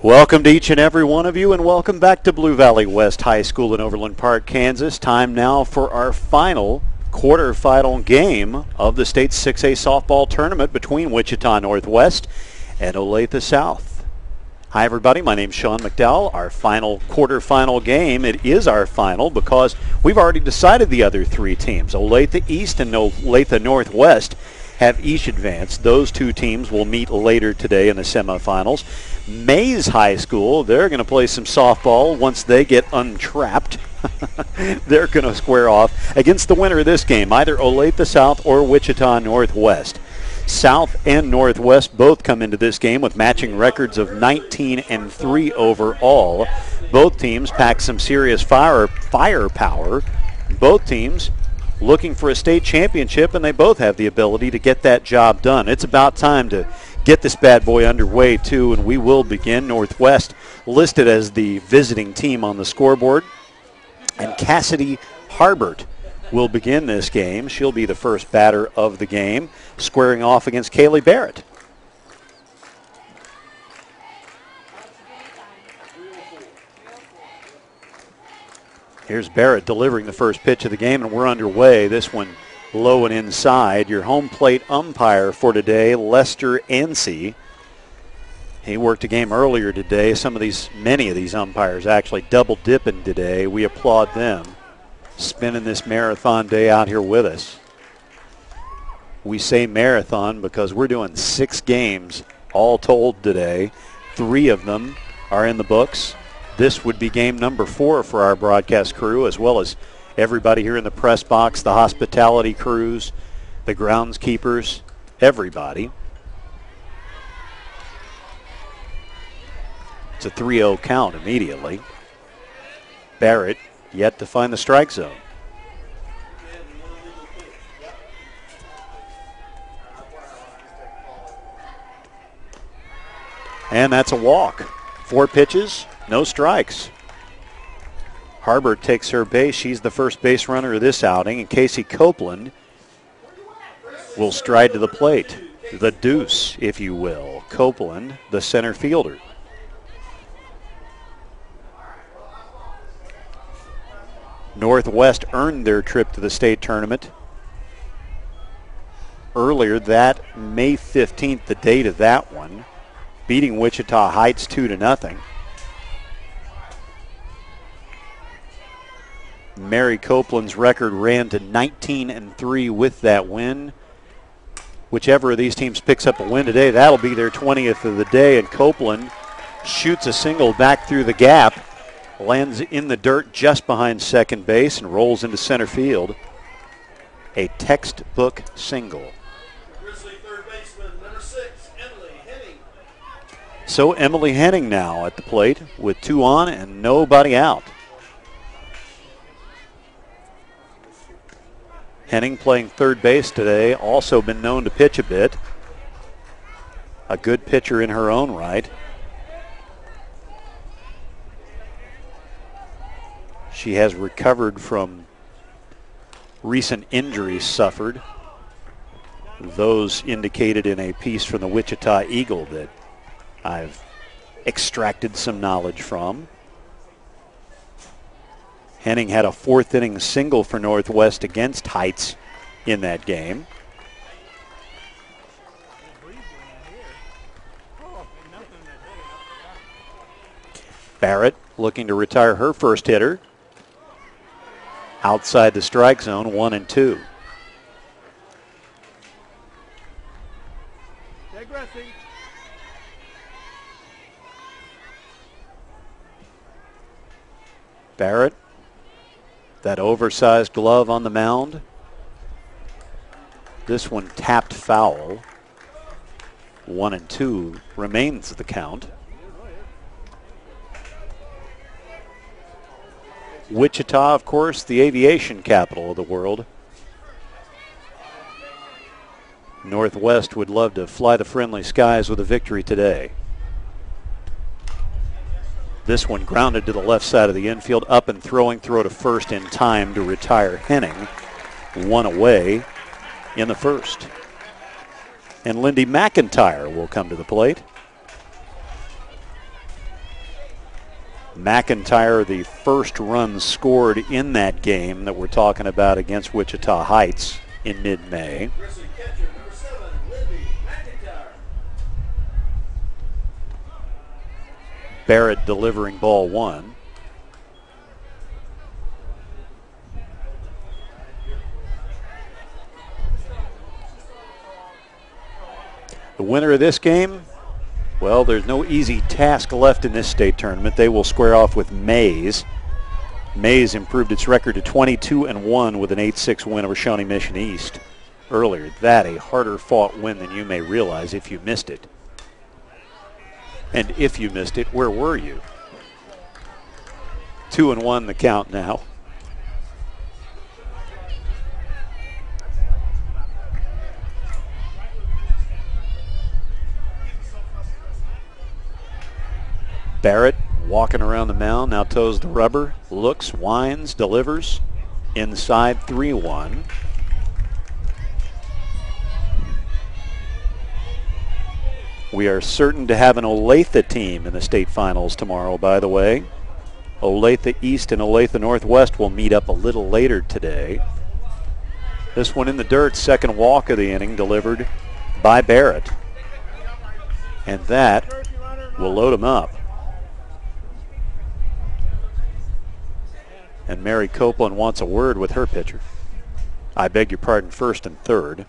Welcome to each and every one of you, and welcome back to Blue Valley West High School in Overland Park, Kansas. Time now for our final quarterfinal game of the state 6A softball tournament between Wichita-Northwest and Olathe-South. Hi, everybody. My name's Sean McDowell. Our final quarterfinal game. It is our final because we've already decided the other three teams. Olathe East and Olathe-Northwest have each advanced. Those two teams will meet later today in the semifinals. Mays High School, they're going to play some softball once they get untrapped. They're going to square off against the winner of this game, either Olathe-South or Wichita-Northwest. South and Northwest both come into this game with matching records of 19-3 overall. Both teams pack some serious firepower. Both teams looking for a state championship, and they both have the ability to get that job done. It's about time to get this bad boy underway, too, and we will begin. Northwest listed as the visiting team on the scoreboard, and Cassidy Harbert will begin this game. She'll be the first batter of the game, squaring off against Kaylee Barrett. Here's Barrett delivering the first pitch of the game, and we're underway. This one low and inside. Your home plate umpire for today, Lester Ansey. He worked a game earlier today. Many of these umpires actually double dipping today. We applaud them spending this marathon day out here with us. We say marathon because we're doing 6 games all told today. 3 of them are in the books. This would be game number 4 for our broadcast crew, as well as everybody here in the press box, the hospitality crews, the groundskeepers, everybody. It's a 3-0 count immediately. Barrett yet to find the strike zone. And that's a walk. 4 pitches, no strikes. Harbert takes her base. She's the first base runner of this outing, and Casey Copeland will stride to the plate. The deuce, if you will. Copeland, the center fielder. Northwest earned their trip to the state tournament earlier, that May 15th, the date of that one, beating Wichita Heights 2-0. Mary Copeland's record ran to 19-3 with that win. Whichever of these teams picks up a win today, that'll be their 20th of the day, and Copeland shoots a single back through the gap, lands in the dirt just behind second base, and rolls into center field. A textbook single. Grizzly third baseman, number 6, Emily Henning. So Emily Henning now at the plate with 2 on and nobody out. Henning playing third base today, also been known to pitch a bit. A good pitcher in her own right. She has recovered from recent injuries suffered. Those indicated in a piece from the Wichita Eagle that I've extracted some knowledge from. Henning had a 4th inning single for Northwest against Heights in that game. Barrett looking to retire her first hitter. Outside the strike zone, 1-2. Barrett, that oversized glove on the mound. This one tapped foul. 1-2 remains the count. Wichita, of course, the aviation capital of the world. Northwest would love to fly the friendly skies with a victory today. This one grounded to the left side of the infield, up and throwing, throw to first in time to retire Henning. 1 away in the first. And Lindy McIntyre will come to the plate. McIntyre, the first run scored in that game that we're talking about against Wichita Heights in mid-May. Catcher, number 7, Lindy McIntyre. Barrett delivering ball 1. The winner of this game, well, there's no easy task left in this state tournament. They will square off with Mays. Mays improved its record to 22-1 with an 8-6 win over Shawnee Mission East earlier. That a harder fought win than you may realize if you missed it. And if you missed it, where were you? 2-1 the count now. Barrett walking around the mound, now toes the rubber, looks, winds, delivers, inside 3-1. We are certain to have an Olathe team in the state finals tomorrow, by the way. Olathe East and Olathe-Northwest will meet up a little later today. This one in the dirt, second walk of the inning, delivered by Barrett. And that will load him up. And Mary Copeland wants a word with her pitcher. I beg your pardon, first and third.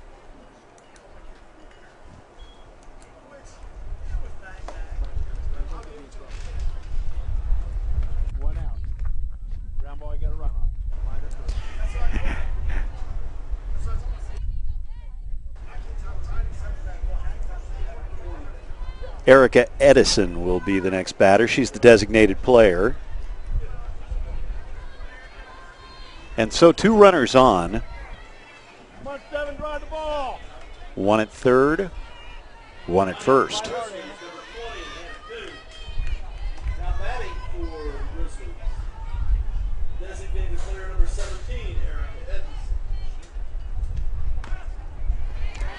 One out. Ground ball, you got to run on. Erica Edison will be the next batter. She's the designated player. And so 2 runners on. Come on, 7, drive the ball. 1 at third, 1 at first. Now batting for Bristol. Designated player number 17, Erica Edison.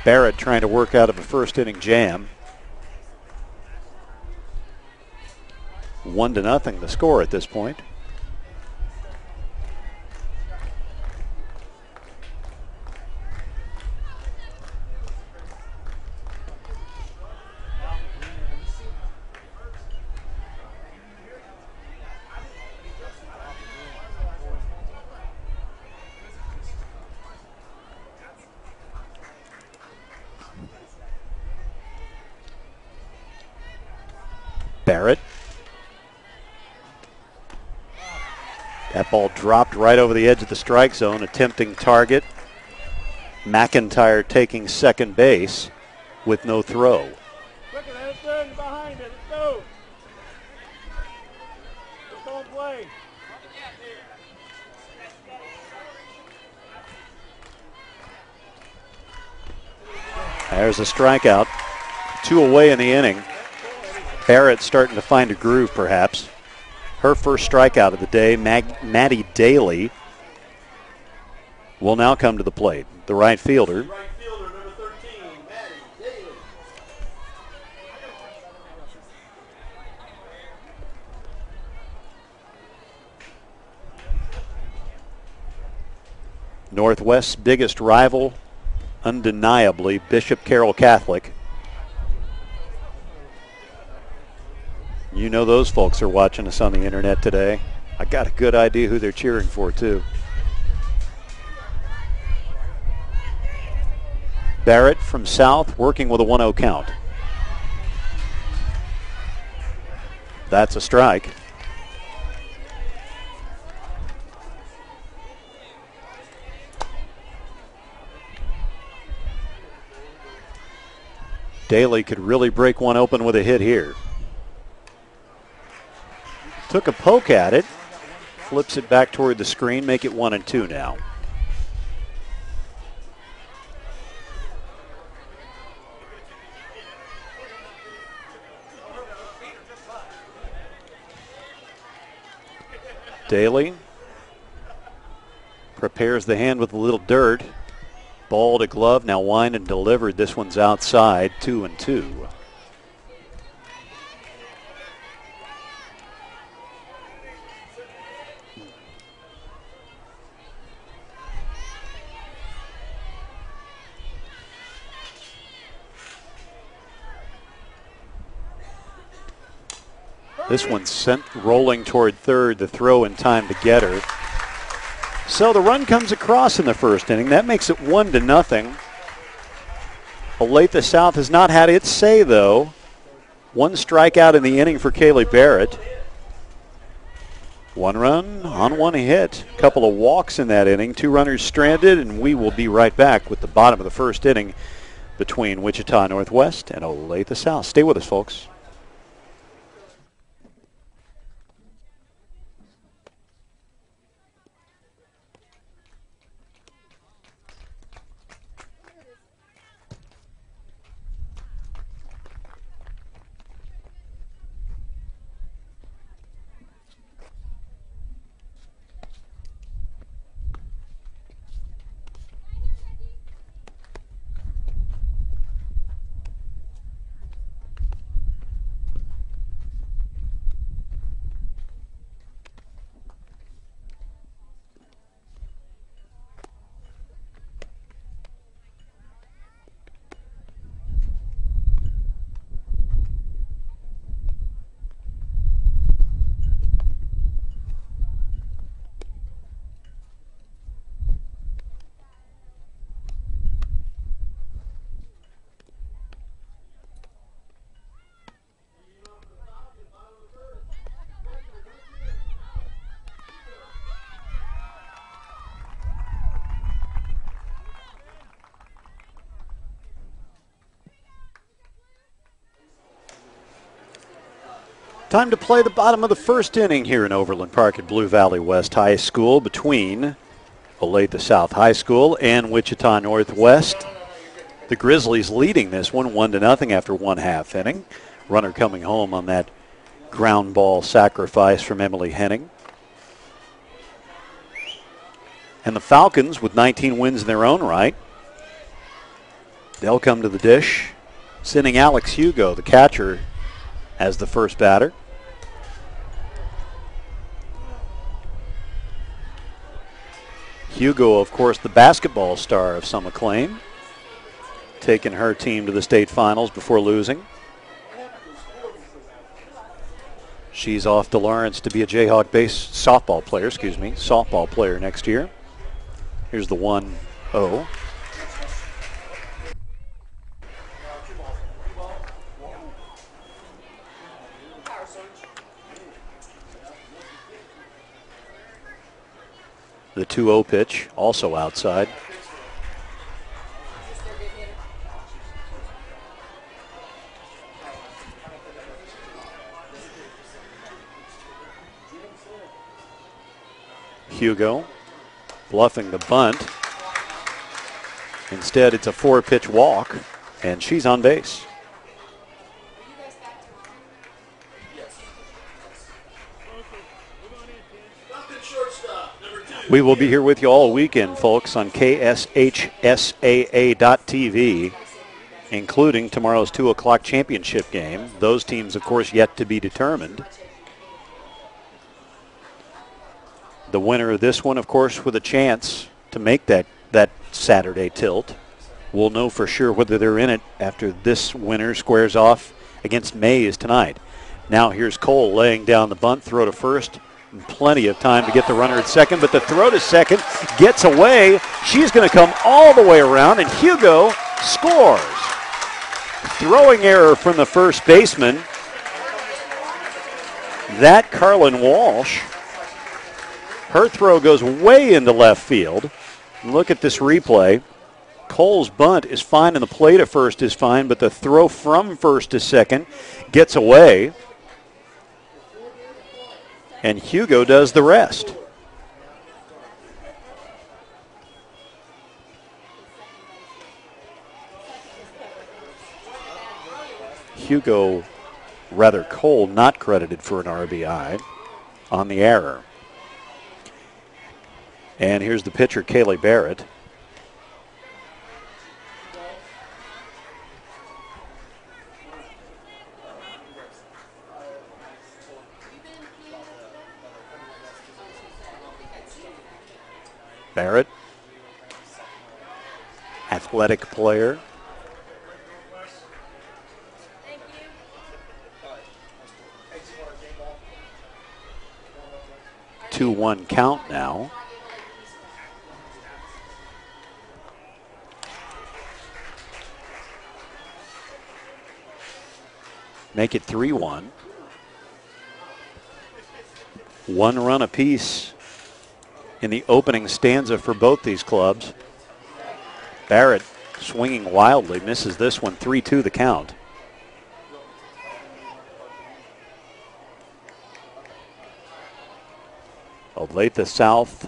Barrett trying to work out of a first inning jam. 1-0 the score at this point. Barrett. That ball dropped right over the edge of the strike zone, a tempting target. McIntyre taking second base with no throw. Quicker, let it turn behind it. Let's go. Let's go and play. There's a strikeout. 2 away in the inning. Barrett starting to find a groove, perhaps. Her first strikeout of the day, Maddie Daly, will now come to the plate. The right fielder. Right fielder, number 13, Maddie Daly. Northwest's biggest rival, undeniably, Bishop Carroll Catholic. You know those folks are watching us on the internet today. I got a good idea who they're cheering for, too. Barrett from South working with a 1-0 count. That's a strike. Daly could really break one open with a hit here. Took a poke at it, flips it back toward the screen, make it 1-2 now. Daly prepares the hand with a little dirt. Ball to glove, now wind and delivered. This one's outside, 2-2. This one sent rolling toward third, the throw in time to get her. So the run comes across in the first inning. That makes it 1-0. Olathe-South has not had its say, though. One strikeout in the inning for Kaylee Barrett. One run on one hit. A couple of walks in that inning. 2 runners stranded, and we will be right back with the bottom of the first inning between Wichita-Northwest and Olathe-South. Stay with us, folks. Time to play the bottom of the first inning here in Overland Park at Blue Valley West High School between Olathe-South High School and Wichita-Northwest. The Grizzlies leading this one 1-0 after 1/2 inning. Runner coming home on that ground ball sacrifice from Emily Henning. And the Falcons, with 19 wins in their own right, they'll come to the dish, sending Alex Hugo, the catcher, as the first batter. Hugo, of course, the basketball star of some acclaim, taking her team to the state finals before losing. She's off to Lawrence to be a Jayhawk-based softball player next year. Here's the 1-0. The 2-0 pitch, also outside. Hugo bluffing the bunt. Instead, it's a 4-pitch walk, and she's on base. We will be here with you all weekend, folks, on KSHSAA.TV, including tomorrow's 2 o'clock championship game. Those teams, of course, yet to be determined. The winner of this one, of course, with a chance to make that Saturday tilt. We'll know for sure whether they're in it after this winner squares off against Mays tonight. Now here's Cole laying down the bunt, throw to first. Plenty of time to get the runner at second, but the throw to second gets away. She's going to come all the way around, and Hugo scores. Throwing error from the first baseman. That Carlin Walsh. Her throw goes way into left field. Look at this replay. Cole's bunt is fine, and the play to first is fine, but the throw from first to second gets away. And Hugo does the rest. Hugo, rather Cole, not credited for an RBI on the error. And here's the pitcher, Kaylee Barrett. Barrett, athletic player. 2-1 count now. Make it 3-1. 1 run apiece in the opening stanza for both these clubs. Barrett swinging wildly, misses this one, 3-2 the count. Olathe-South,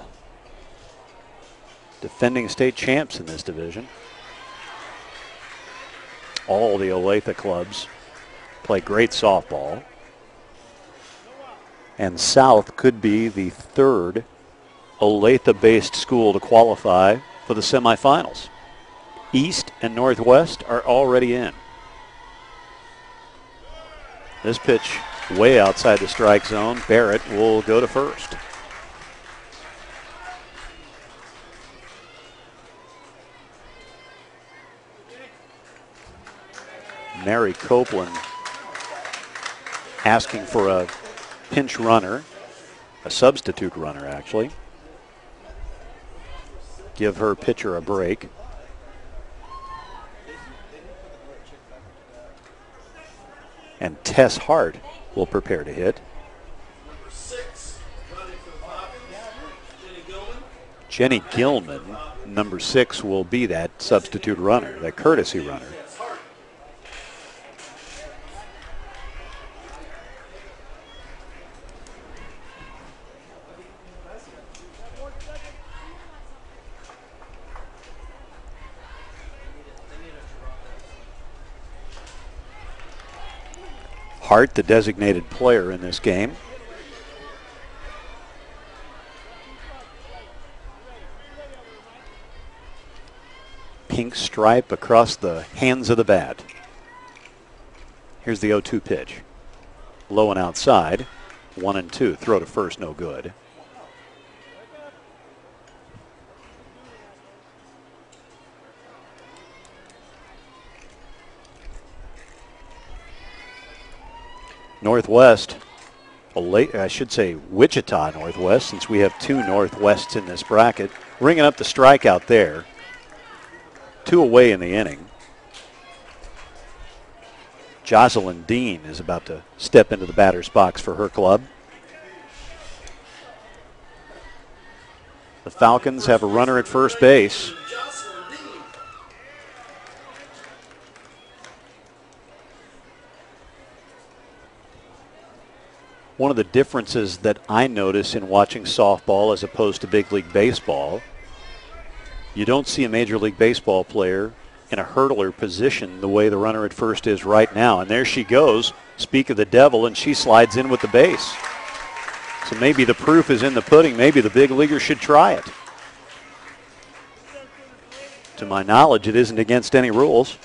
defending state champs in this division. All the Olathe clubs play great softball. And South could be the third Olathe-based school to qualify for the semifinals. East and Northwest are already in. This pitch way outside the strike zone. Barrett will go to first. Mary Copeland asking for a pinch runner, a substitute runner actually. Give her pitcher a break. And Tess Hart will prepare to hit. Number 6, running for the Falcons, Jenny Gilman, number 6, will be that substitute runner, that courtesy runner. Hart, the designated player in this game. Pink stripe across the hands of the bat. Here's the 0-2 pitch. Low and outside. 1-2. Throw to first, no good. Northwest, I should say Wichita-Northwest, since we have 2 Northwests in this bracket, ringing up the strikeout there. 2 away in the inning. Jocelyn Dean is about to step into the batter's box for her club. The Falcons have a runner at first base. One of the differences that I notice in watching softball as opposed to big league baseball, you don't see a Major League Baseball player in a hurdler position the way the runner at first is right now. And there she goes, speak of the devil, and she slides in with the base. So maybe the proof is in the pudding. Maybe the big leaguer should try it. To my knowledge, it isn't against any rules.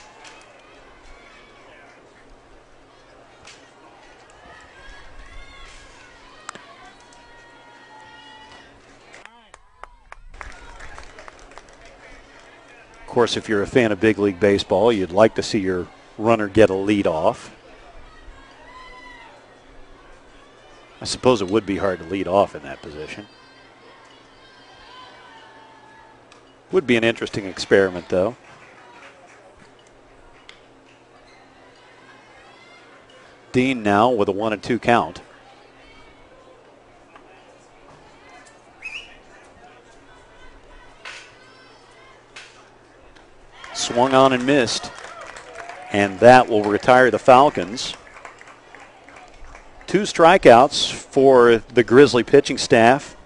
Of course, if you're a fan of big league baseball, you'd like to see your runner get a lead off. I suppose it would be hard to lead off in that position. Would be an interesting experiment, though. Dean now with a 1-2 count. Swung on and missed, and that will retire the Falcons. 2 strikeouts for the Grizzly pitching staff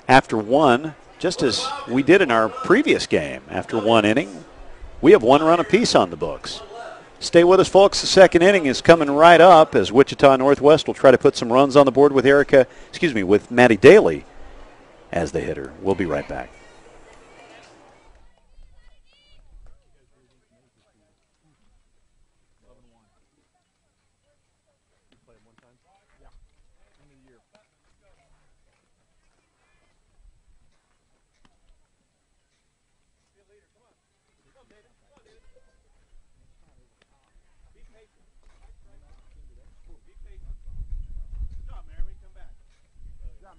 after 1, just as we did in our previous game. After 1 inning, we have 1 run apiece on the books. Stay with us, folks. The second inning is coming right up as Wichita-Northwest will try to put some runs on the board with Maddie Daly as the hitter. We'll be right back.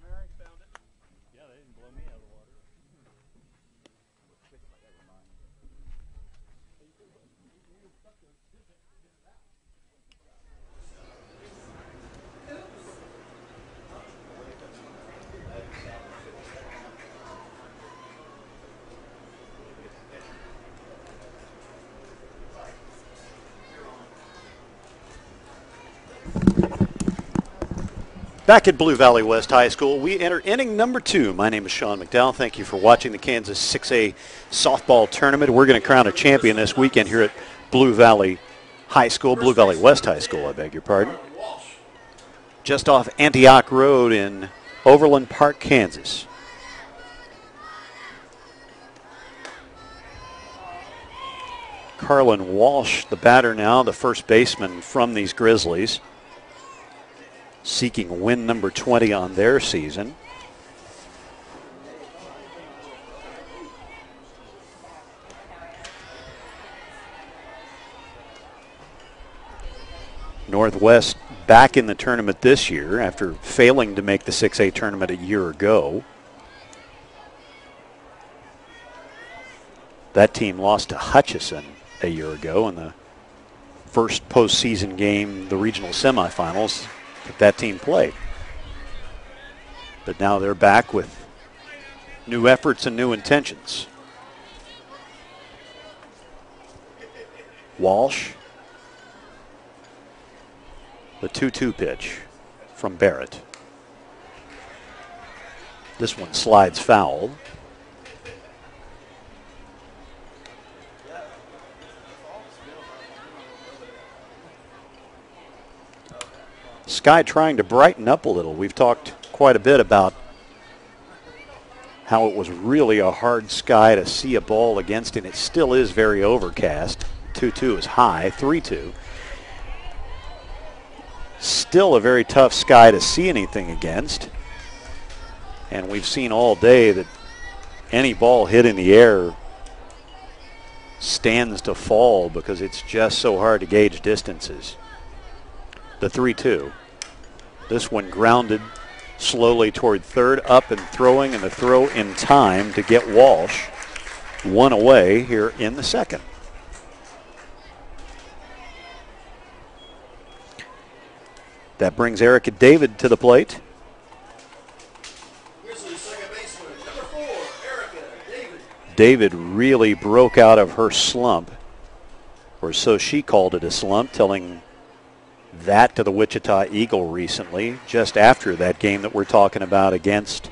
Mary. Found it. Back at Blue Valley West High School, we enter inning number 2. My name is Sean McDowell. Thank you for watching the Kansas 6A softball tournament. We're going to crown a champion this weekend here at Blue Valley High School, Blue Valley West High School, I beg your pardon. Just off Antioch Road in Overland Park, Kansas. Carlin Walsh, the batter now, the first baseman from these Grizzlies, seeking win number 20 on their season. Northwest back in the tournament this year after failing to make the 6A tournament a year ago. That team lost to Hutchison a year ago in the first postseason game, the regional semifinals that team played. But now they're back with new efforts and new intentions. Walsh. The 2-2 pitch from Barrett. This one slides foul. Sky trying to brighten up a little. We've talked quite a bit about how it was really a hard sky to see a ball against, and it still is very overcast. 2-2 is high, 3-2. Still a very tough sky to see anything against. And we've seen all day that any ball hit in the air stands to fall because it's just so hard to gauge distances. The 3-2. This one grounded slowly toward third, up and throwing, and the throw in time to get Walsh one away here in the second. That brings Erica David to the plate. Grizzlies second baseman, number 4, Erica David. David really broke out of her slump, or so she called it a slump, telling that to the Wichita Eagle recently, just after that game that we're talking about against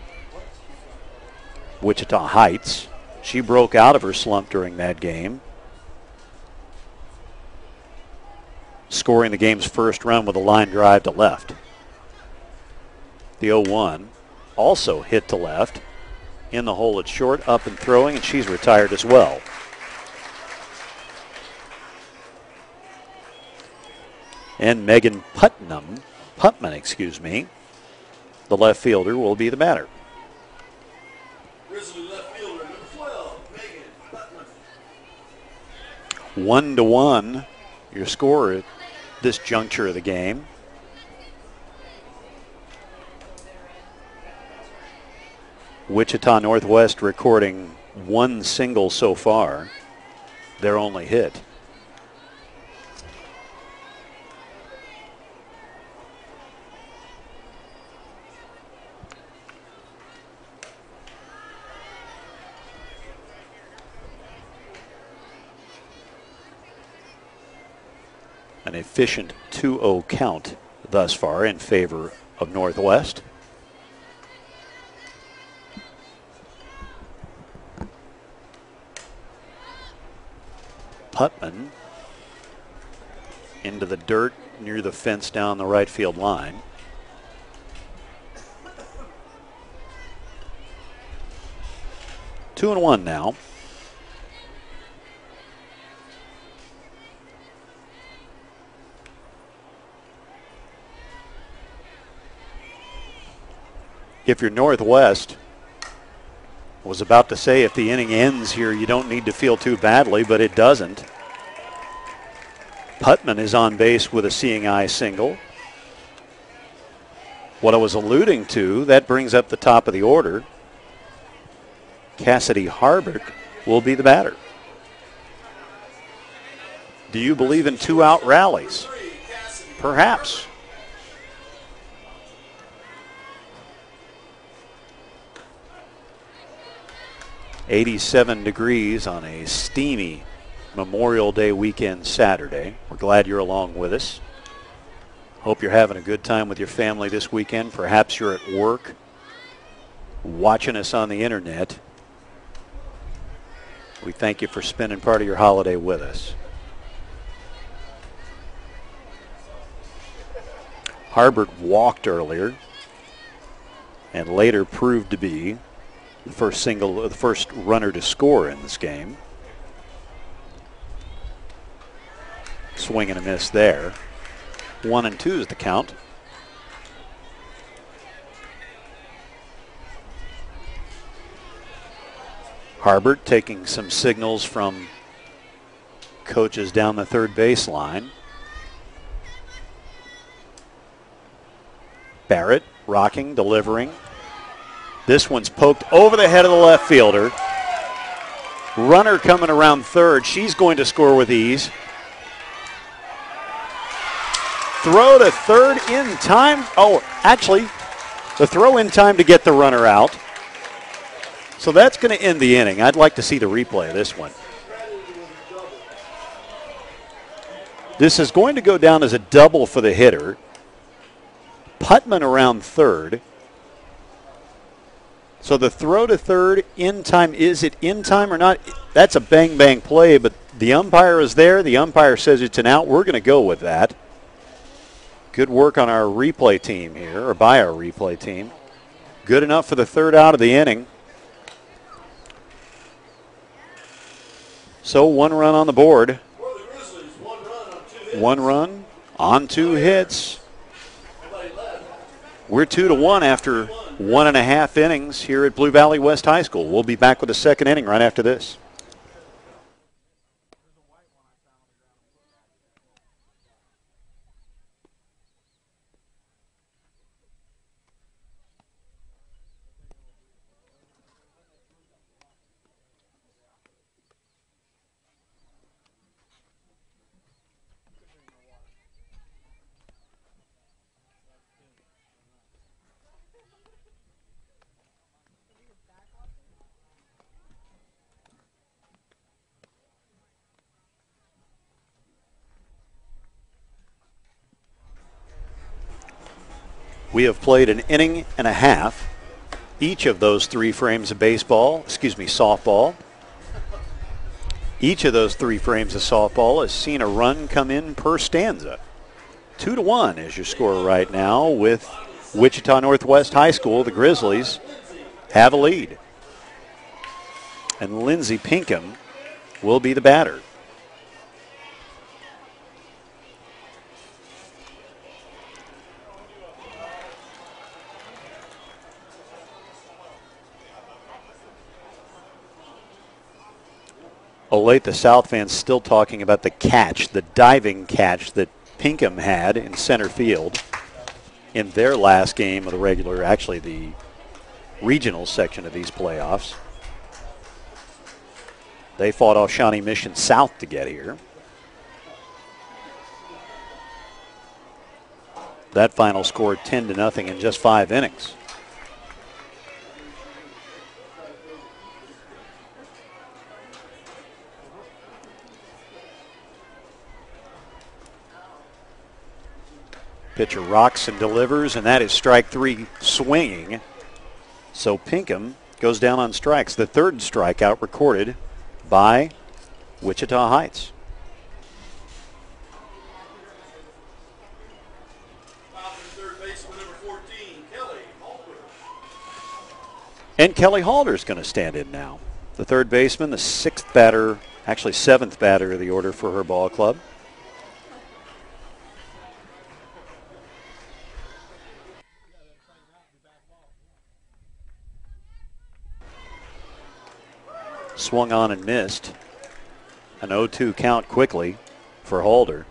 Wichita Heights. She broke out of her slump during that game, scoring the game's first run with a line drive to left. The 0-1 also hit to left. In the hole at short, up and throwing, and she's retired as well. And Megan Putman, the left fielder, will be the batter. Grizzly left fielder, number 12, Megan Putman. 1-1, your score at this juncture of the game. Wichita-Northwest recording one single so far, their only hit. An efficient 2-0 count thus far in favor of Northwest. Putman into the dirt near the fence down the right field line. Two and one now. If you're Northwest, I was about to say if the inning ends here, you don't need to feel too badly, but it doesn't. Putman is on base with a seeing eye single. What I was alluding to, that brings up the top of the order. Cassidy Harbick will be the batter. Do you believe in two-out rallies? Perhaps. .87 degrees on a steamy Memorial Day weekend Saturday. We're glad you're along with us. Hope you're having a good time with your family this weekend. Perhaps you're at work watching us on the internet. We thank you for spending part of your holiday with us. Harbert walked earlier and later proved to be the first runner to score in this game. Swing and a miss there. 1-2 is the count. Harbert taking some signals from coaches down the third baseline. Barrett rocking, delivering. This one's poked over the head of the left fielder. Runner coming around third. She's going to score with ease. Throw to third in time. Oh, actually, the throw in time to get the runner out. So that's going to end the inning. I'd like to see the replay of this one. This is going to go down as a double for the hitter. Putman around third. So the throw to third in time, is it in time or not? That's a bang-bang play, but the umpire is there. The umpire says it's an out. We're going to go with that. Good work on our replay team here, or by our replay team. Good enough for the third out of the inning. So 1 run on the board. One run on 2 hits. We're 2-1 after 1.5 innings here at Blue Valley West High School. We'll be back with the second inning right after this. We have played an inning and a half. Each of those 3 frames of softball. Each of those 3 frames of softball has seen a run come in per stanza. 2-1 is your score right now with Wichita-Northwest High School. The Grizzlies have a lead. And Lindsey Pinkham will be the batter. Olathe-South fans still talking about the catch, the diving catch that Pinkham had in center field in their last game of the regional section of these playoffs. They fought off Shawnee Mission South to get here. That final score 10-0 in just 5 innings. Pitcher rocks and delivers, and that is strike 3 swinging. So Pinkham goes down on strikes. The third strikeout recorded by Wichita Heights. And Kelly Halder's going to stand in now. The third baseman, the 6th batter, actually 7th batter of the order for her ball club. Swung on and missed. An 0-2 count quickly for Halder.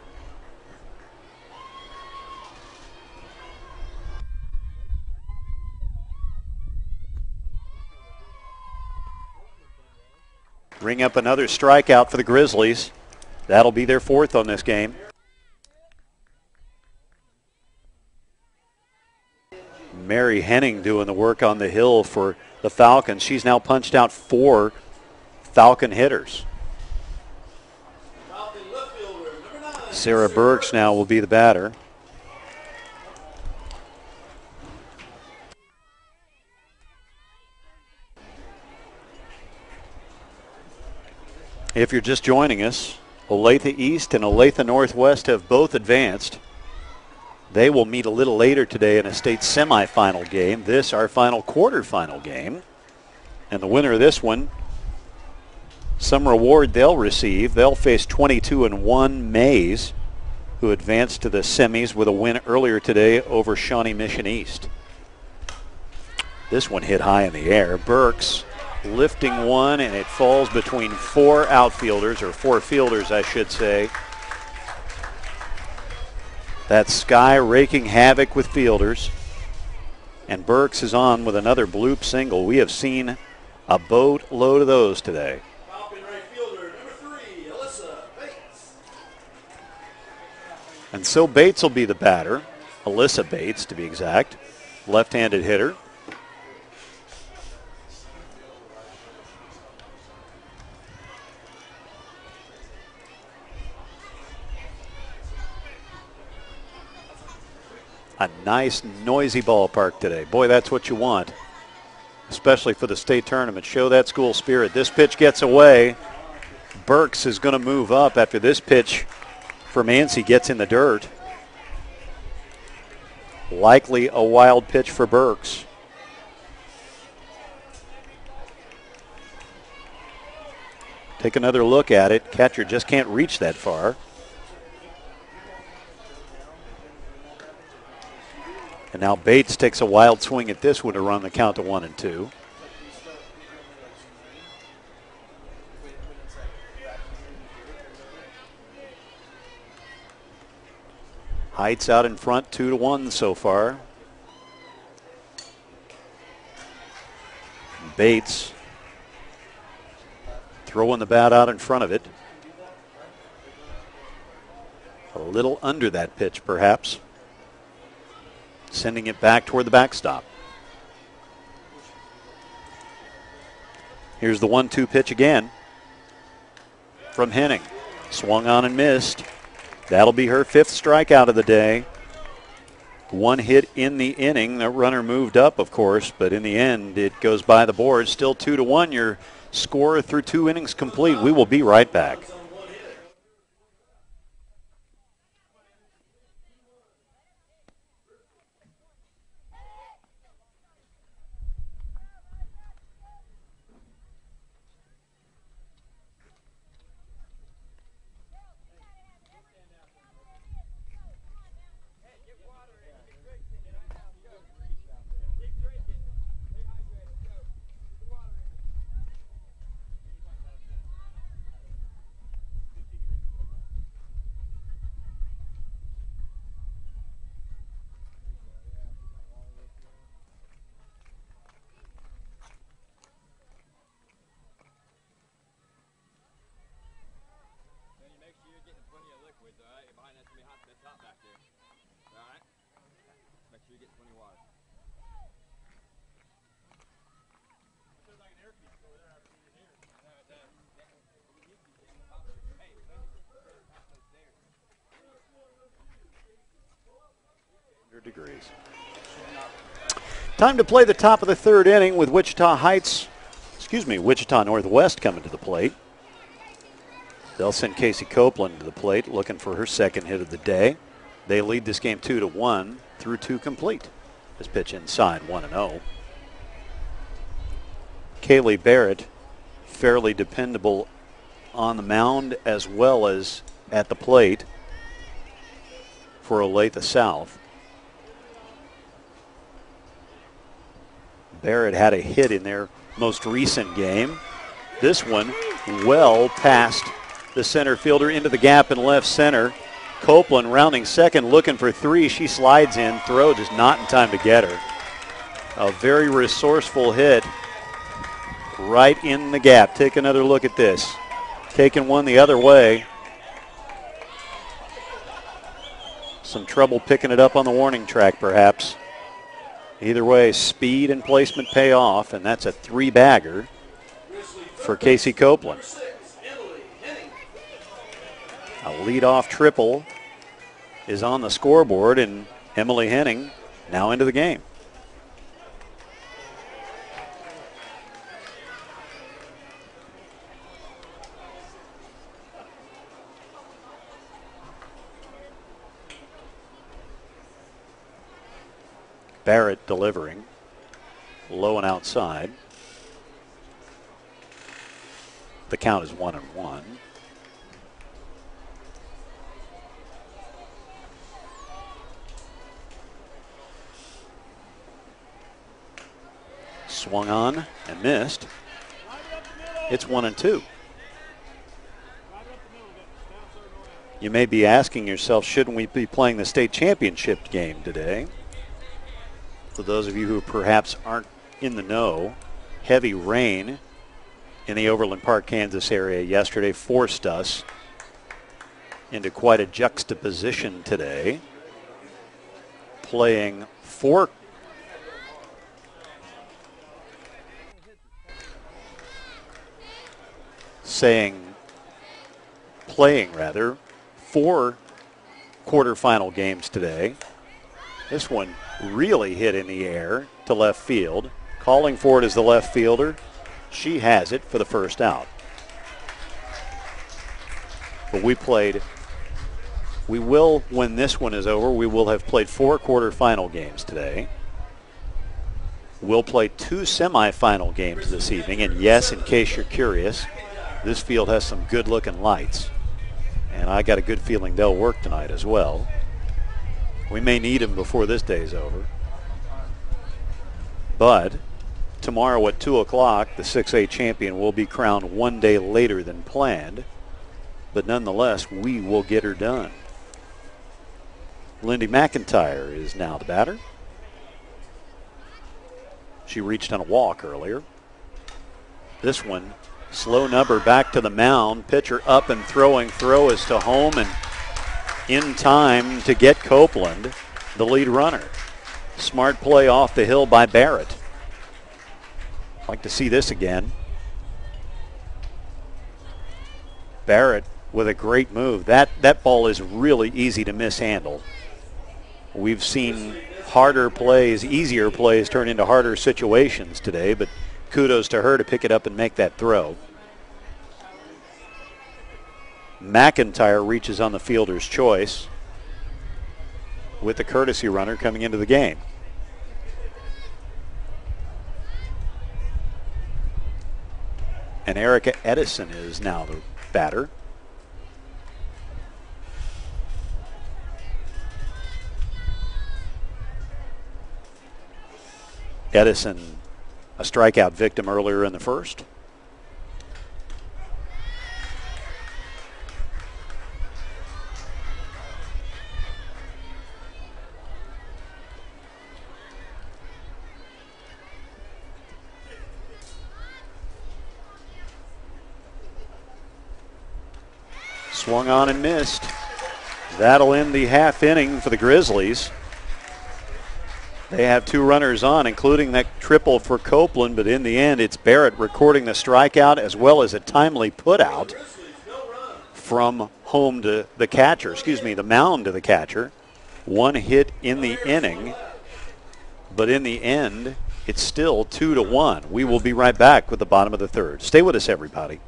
Ring up another strikeout for the Grizzlies. That'll be their 4th on this game. Mary Henning doing the work on the hill for the Falcons. She's now punched out 4 Falcon hitters. Sarah Burks now will be the batter. If you're just joining us, Olathe East and Olathe-Northwest have both advanced. They will meet a little later today in a state semifinal game. This, our final quarterfinal game. And the winner of this one, some reward they'll receive. They'll face 22-1 Mays, who advanced to the semis with a win earlier today over Shawnee Mission East. This one hit high in the air. Burks lifting one, and it falls between four outfielders, or four fielders, I should say. That's Sky raking havoc with fielders. And Burks is on with another bloop single. We have seen a boatload of those today. Popping right fielder, number 3, Alyssa Bates. And so Bates will be the batter. Alyssa Bates, to be exact. Left-handed hitter. A nice, noisy ballpark today. Boy, that's what you want, especially for the state tournament. Show that school spirit. This pitch gets away. Burks is going to move up after this pitch from Yancey gets in the dirt. Likely a wild pitch for Burks. Take another look at it. Catcher just can't reach that far. And now Bates takes a wild swing at this one to run the count to 1-2. Heights out in front, 2-1 so far. Bates throwing the bat out in front of it. A little under that pitch, perhaps. Sending it back toward the backstop. Here's the 1-2 pitch again from Henning. Swung on and missed. That'll be her 5th strikeout of the day. One hit in the inning. The runner moved up, of course, but in the end, it goes by the board. Still 2-1. Your score through 2 innings complete. We will be right back. Degrees. Time to play the top of the 3rd inning with Wichita-Northwest coming to the plate. They'll send Casey Copeland to the plate, looking for her 2nd hit of the day. They lead this game 2-1 through 2 complete. This pitch inside, 1-0. Kaylee Barrett, fairly dependable on the mound as well as at the plate for Olathe-South. Barrett had a hit in their most recent game. This one well past the center fielder into the gap in left center. Copeland rounding second, looking for 3. She slides in, throw just not in time to get her. A very resourceful hit right in the gap. Take another look at this. Taking one the other way. Some trouble picking it up on the warning track, perhaps. Either way, speed and placement pay off, and that's a 3-bagger for Casey Copeland. A leadoff triple is on the scoreboard, and Emily Henning now into the game. Barrett delivering. Low and outside. The count is 1-1. Swung on and missed. It's 1-2. You may be asking yourself, shouldn't we be playing the state championship game today? For those of you who perhaps aren't in the know, heavy rain in the Overland Park, Kansas area yesterday forced us into quite a juxtaposition today, playing four quarterfinal games today. This one really hit in the air to left field. Calling for it as the left fielder. She has it for the first out. But we will, when this one is over, we will have played 4 quarterfinal games today. We'll play 2 semifinal games this evening. And yes, in case you're curious, this field has some good looking lights. And I got a good feeling they'll work tonight as well. We may need them before this day's over. But tomorrow at 2 o'clock, the 6A champion will be crowned one day later than planned. But nonetheless, we will get her done. Lindy McIntyre is now the batter. She reached on a walk earlier. This one, slow number back to the mound. Pitcher up and throwing. Throw is to home and in time to get Copeland, the lead runner. Smart play off the hill by Barrett. Like to see this again. Barrett with a great move. That ball is really easy to mishandle. We've seen harder plays, easier plays turn into harder situations today, but kudos to her to pick it up and make that throw. McIntyre reaches on the fielder's choice with the courtesy runner coming into the game. And Erica Edison is now the batter. Edison, a strikeout victim earlier in the first. Swung on and missed. That'll end the half inning for the Grizzlies. They have 2 runners on, including that triple for Copeland, but in the end, it's Barrett recording the strikeout as well as a timely put out from home to the catcher, the mound to the catcher. 1 hit in the inning, but in the end, it's still 2-1. We will be right back with the bottom of the third. Stay with us, everybody.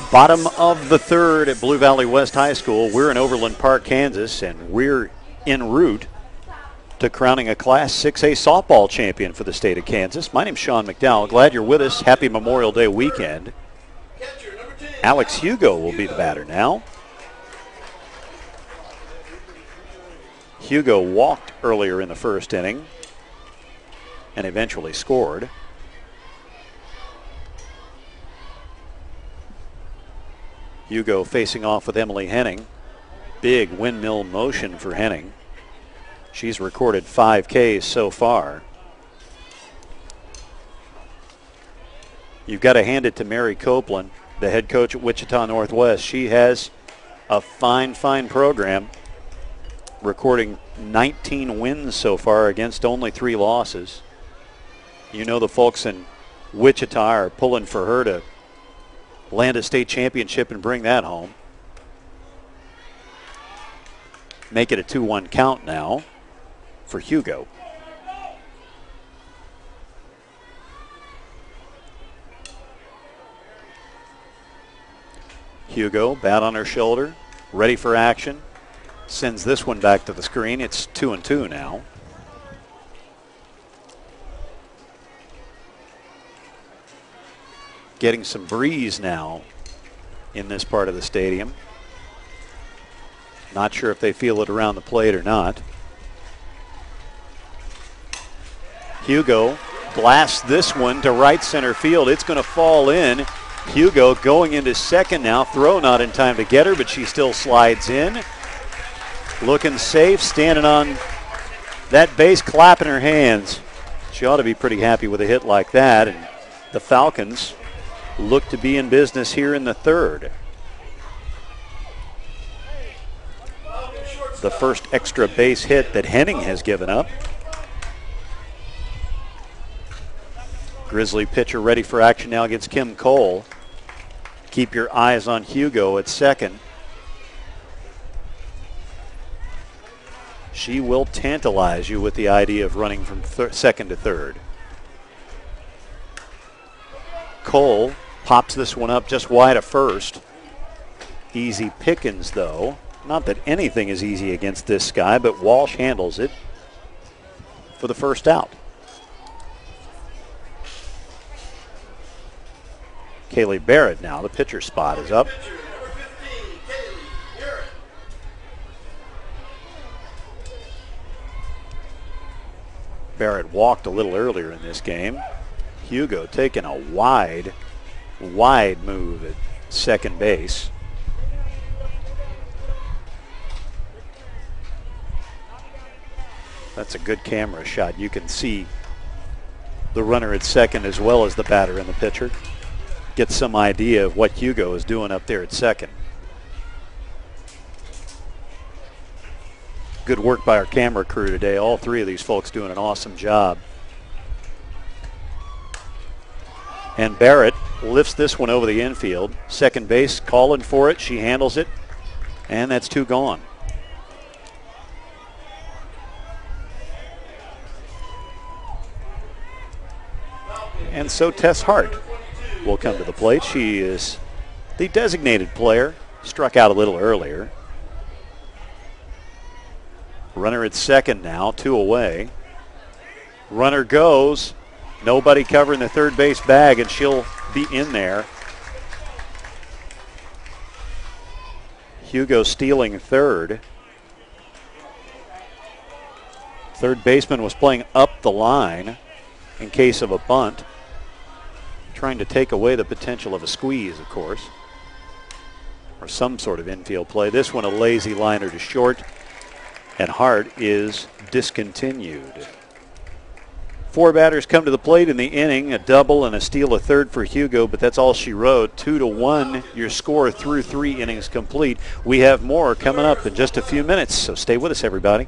Bottom of the third at Blue Valley West High School. We're in Overland Park, Kansas, and we're en route to crowning a Class 6A softball champion for the state of Kansas. My name's Sean McDowell. Glad you're with us. Happy Memorial Day weekend. Alex Hugo will be the batter now. Hugo walked earlier in the first inning and eventually scored. Hugo facing off with Emily Henning. Big windmill motion for Henning. She's recorded 5 Ks so far. You've got to hand it to Mary Copeland, the head coach at Wichita-Northwest. She has a fine program, recording 19 wins so far against only 3 losses. You know the folks in Wichita are pulling for her to land a state championship and bring that home. Make it a 2-1 count now for Hugo. Hugo, bat on her shoulder, ready for action. Sends this one back to the screen. It's 2-2 now. Getting some breeze now in this part of the stadium. Not sure if they feel it around the plate or not. Hugo blasts this one to right center field. It's going to fall in. Hugo going into second now. Throw not in time to get her, but she still slides in. Looking safe, standing on that base, clapping her hands. She ought to be pretty happy with a hit like that. And the Falcons look to be in business here in the third. The first extra base hit that Henning has given up. Grizzly pitcher ready for action now against Kim Cole. Keep your eyes on Hugo at second. She will tantalize you with the idea of running from second to third. Cole pops this one up just wide of first. Easy pickings, though. Not that anything is easy against this guy, but Walsh handles it for the first out. Kaylee Barrett now, the pitcher spot is up. Barrett walked a little earlier in this game. Hugo taking a wide move at second base. That's a good camera shot. You can see the runner at second as well as the batter and the pitcher. Get some idea of what Hugo is doing up there at second. Good work by our camera crew today. All 3 of these folks doing an awesome job. And Barrett lifts this one over the infield. Second base calling for it. She handles it. And that's 2 gone. And so Tess Hart will come to the plate. She is the designated player. Struck out a little earlier. Runner at second now, 2 away. Runner goes. Nobody covering the third base bag, and she'll be in there. Hugo stealing third. Third baseman was playing up the line in case of a bunt. Trying to take away the potential of a squeeze, of course, or some sort of infield play. This one a lazy liner to short, and Hart is discontinued. 4 batters come to the plate in the inning, a double and a steal of third for Hugo, but that's all she wrote. 2-1, your score through 3 innings complete. We have more coming up in just a few minutes, so stay with us, everybody.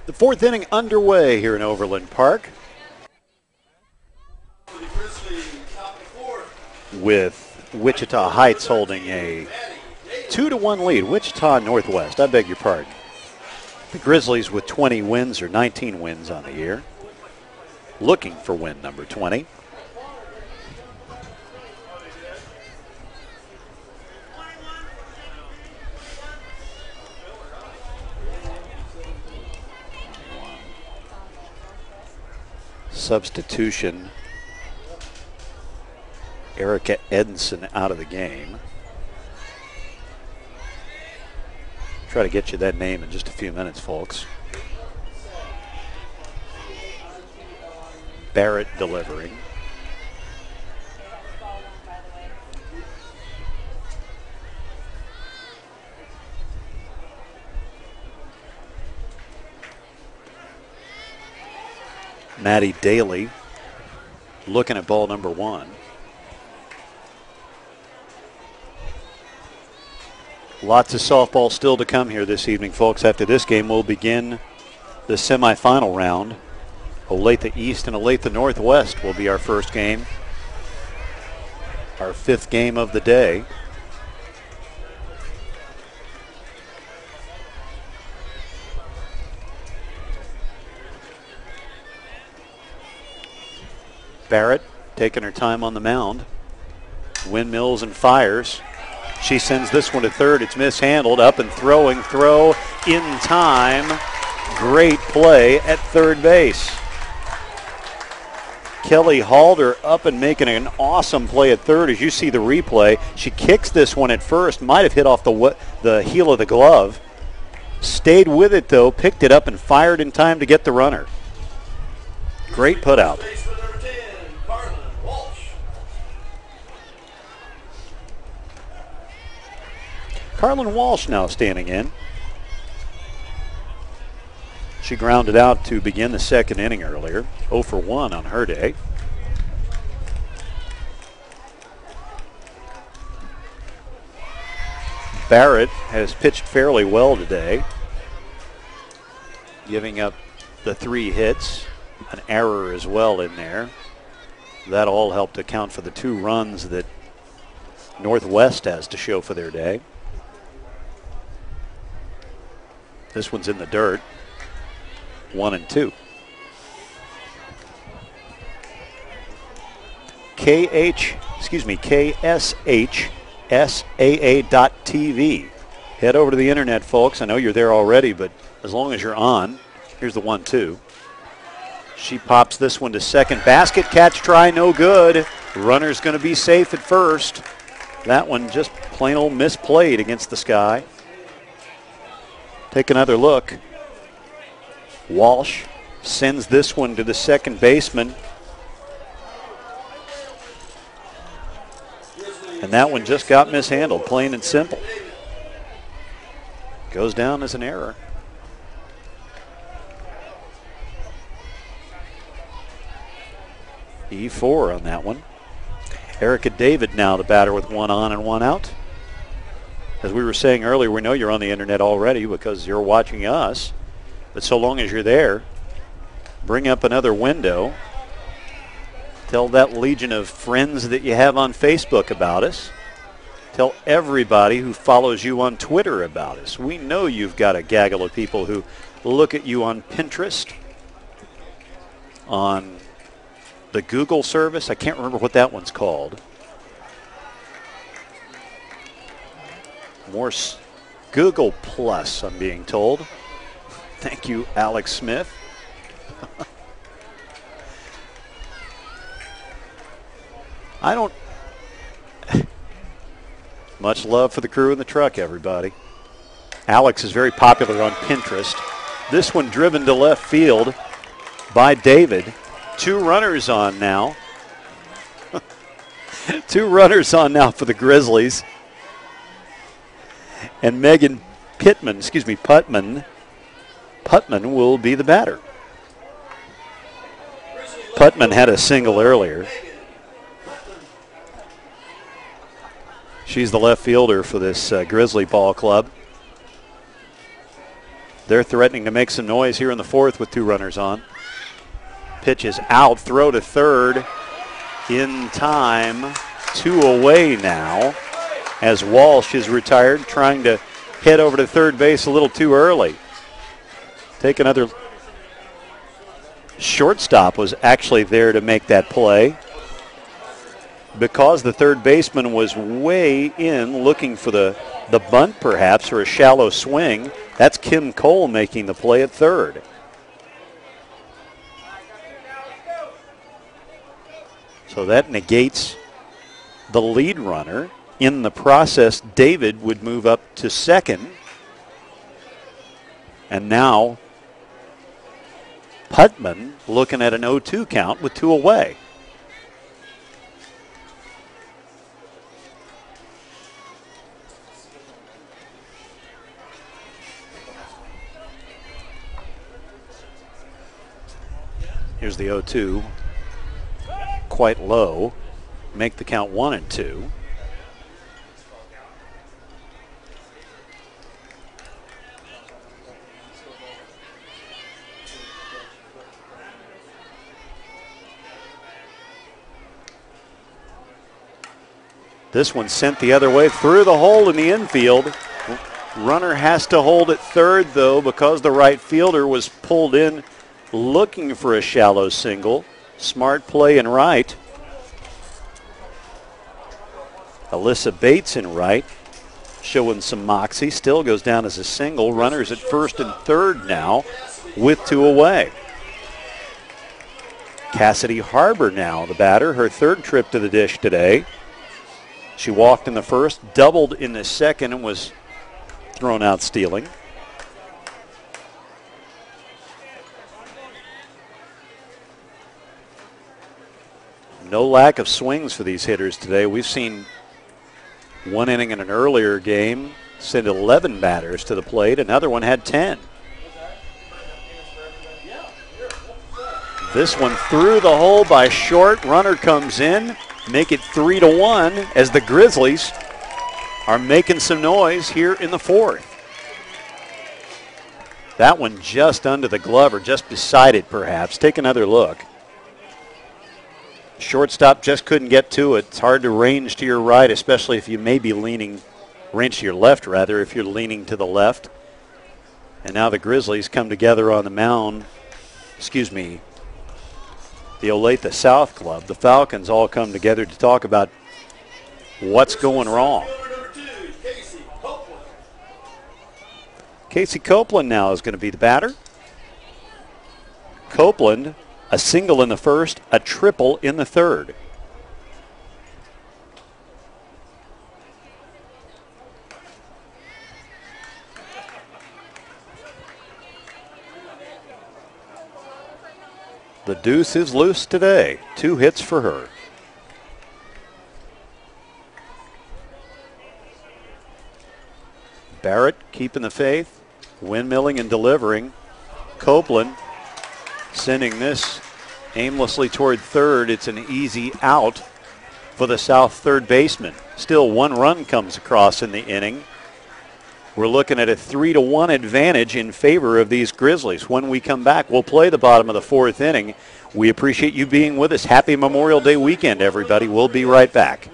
The fourth inning underway here in Overland Park The Grizzlies top of the fourth. with Wichita Heights holding a 2-1 lead. Wichita-Northwest, I beg your pardon. The Grizzlies with 20 wins or 19 wins on the year. Looking for win number 20. Substitution. Erica Edinson out of the game. Try to get you that name in just a few minutes, folks. Barrett delivering. Maddie Daly looking at ball number 1. Lots of softball still to come here this evening, folks. After this game, we'll begin the semifinal round. Olathe-East and Olathe-Northwest will be our first game. Our 5th game of the day. Barrett taking her time on the mound. Windmills and fires. She sends this one to third. It's mishandled. Up and throwing. Throw in time. Great play at third base. Kelly Halder up and making an awesome play at third. As you see the replay, she kicks this one at first. Might have hit off the heel of the glove. Stayed with it, though. Picked it up and fired in time to get the runner. Great put out. Baseman number 10, Carlin Walsh. Carlin Walsh now standing in. She grounded out to begin the second inning earlier. 0 for 1 on her day. Barrett has pitched fairly well today, giving up the 3 hits, an error as well in there. That all helped account for the 2 runs that Northwest has to show for their day. This one's in the dirt. 1 and 2. KSHSAA.TV. Head over to the internet, folks. I know you're there already, but as long as you're on, here's the 1-2. She pops this one to second. Basket catch try, no good. Runner's going to be safe at first. That one just plain old misplayed against the sky. Take another look. Walsh sends this one to the second baseman. And that one just got mishandled, plain and simple. Goes down as an error. E4 on that one. Erica David now the batter with 1 on and 1 out. As we were saying earlier, we know you're on the internet already because you're watching us. But so long as you're there, bring up another window. Tell that legion of friends that you have on Facebook about us. Tell everybody who follows you on Twitter about us. We know you've got a gaggle of people who look at you on Pinterest, on the Google service. I can't remember what that one's called. More Google Plus, I'm being told. Thank you, Alex Smith. I don't... Much love for the crew in the truck, everybody. Alex is very popular on Pinterest. This one driven to left field by David. 2 runners on now. 2 runners on now for the Grizzlies. And Megan Putman will be the batter. Putman had a single earlier. She's the left fielder for this Grizzly ball club. They're threatening to make some noise here in the fourth with 2 runners on. Pitch is out, throw to third in time. 2 away now as Walsh is retired, trying to head over to third base a little too early. Take another. Shortstop was actually there to make that play. Because the third baseman was way in looking for the bunt perhaps or a shallow swing, that's Kim Cole making the play at third. So that negates the lead runner. In the process, David would move up to second. And now Putman looking at an 0-2 count with 2 away. Here's the 0-2, quite low. Make the count 1-2. This one sent the other way through the hole in the infield. Runner has to hold at third, though, because the right fielder was pulled in looking for a shallow single. Smart play in right. Alyssa Bates in right, showing some moxie. Still goes down as a single. Runners at first and third now with 2 away. Cassidy Harbor now the batter, her third trip to the dish today. She walked in the first, doubled in the second, and was thrown out stealing. No lack of swings for these hitters today. We've seen one inning in an earlier game send 11 batters to the plate. Another one had 10. This one through the hole by Short. Runner comes in. Make it 3-1 as the Grizzlies are making some noise here in the fourth. That one just under the glove or just beside it perhaps. Take another look. Shortstop just couldn't get to it. It's hard to range to your right, especially if you may be leaning, range to your left rather, if you're leaning to the left. And now the Grizzlies come together on the mound. The Olathe-South club, the Falcons, all come together to talk about what's going wrong. Casey Copeland now is going to be the batter. Copeland, a single in the first, a triple in the third. The deuce is loose today. 2 hits for her. Barrett keeping the faith, windmilling and delivering. Copeland sending this aimlessly toward third. It's an easy out for the South third baseman. Still 1 run comes across in the inning. We're looking at a 3-1 advantage in favor of these Grizzlies. When we come back, we'll play the bottom of the fourth inning. We appreciate you being with us. Happy Memorial Day weekend, everybody. We'll be right back.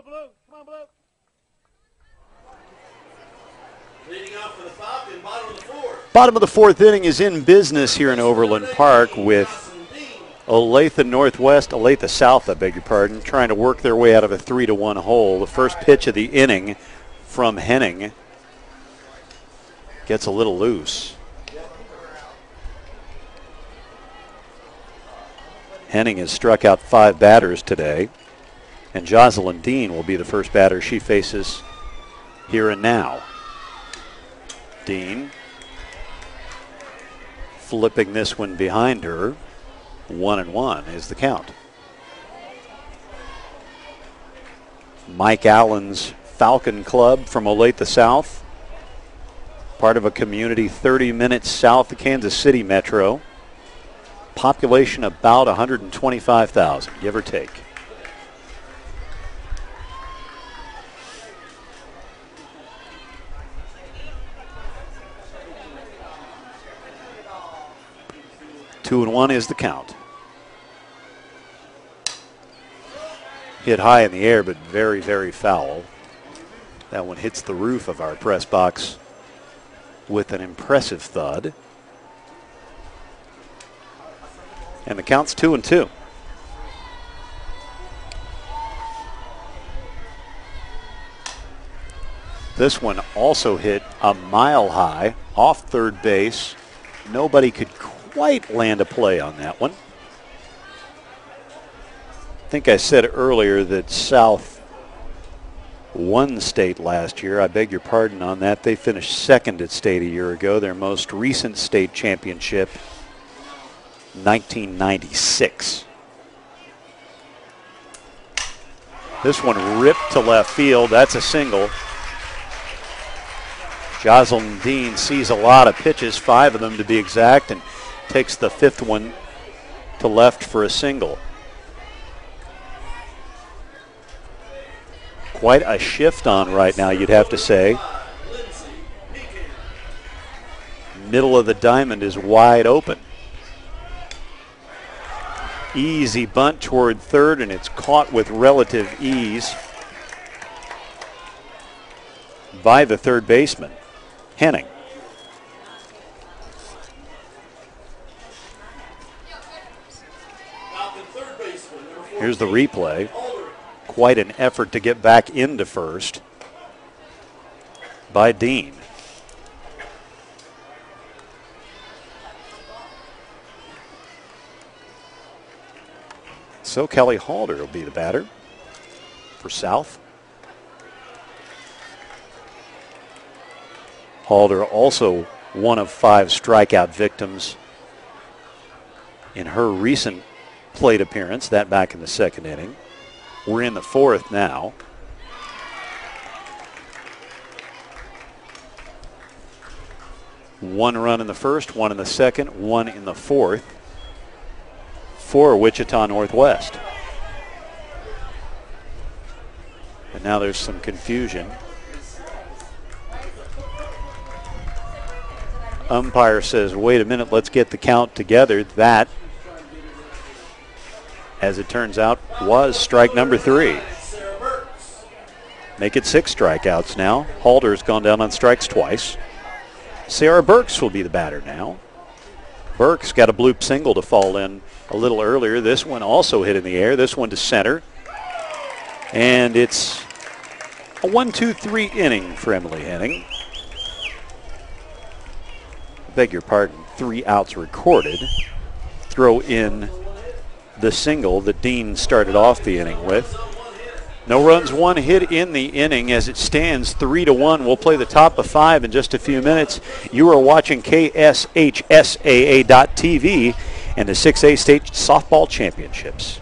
Blue. Come on, Blue. Leading off for the Falcon, bottom of the fourth. Bottom of the fourth inning is in business here in Overland Park with Olathe-South, I beg your pardon, trying to work their way out of a 3-1 hole. The first pitch of the inning from Henning gets a little loose. Henning has struck out 5 batters today, and Jocelyn Dean will be the first batter she faces here and now. Dean flipping this one behind her. 1-1 is the count. Mike Allen's Falcon Club from Olathe-South, part of a community 30 minutes south of Kansas City Metro. Population about 125,000, give or take. Two and one is the count. Hit high in the air, but very, very foul. That one hits the roof of our press box with an impressive thud. And the count's 2-2. This one also hit a mile high off third base. Nobody could quite land a play on that one. I think I said earlier that South won state last year. I beg your pardon on that. They finished second at state a year ago. Their most recent state championship, 1996. This one ripped to left field. That's a single. Jocelyn Dean sees a lot of pitches, 5 of them to be exact, and takes the 5th one to left for a single. Quite a shift on right now, you'd have to say. Middle of the diamond is wide open. Easy bunt toward third, and it's caught with relative ease by the third baseman, Henning. Here's the replay. Quite an effort to get back into first by Dean. So Kelly Halder will be the batter for South. Halder also one of 5 strikeout victims in her recent plate appearance, that back in the 2nd inning. We're in the 4th now. One run in the 1st, 1 in the 2nd, 1 in the 4th for Wichita-Northwest. And now there's some confusion. Umpire says, wait a minute, let's get the count together. That, as it turns out, was strike number 3. Make it 6 strikeouts now. Halder's gone down on strikes twice. Sarah Burks will be the batter now. Burks got a bloop single to fall in a little earlier. This one also hit in the air. This one to center. And it's a 1-2-3 inning for Emily Henning. Beg your pardon, 3 outs recorded. Throw in the single that Dean started off the inning with. No runs, 1 hit in the inning as it stands 3-1. We'll play the top of 5 in just a few minutes. You are watching KSHSAA.TV and the 6A State Softball Championships.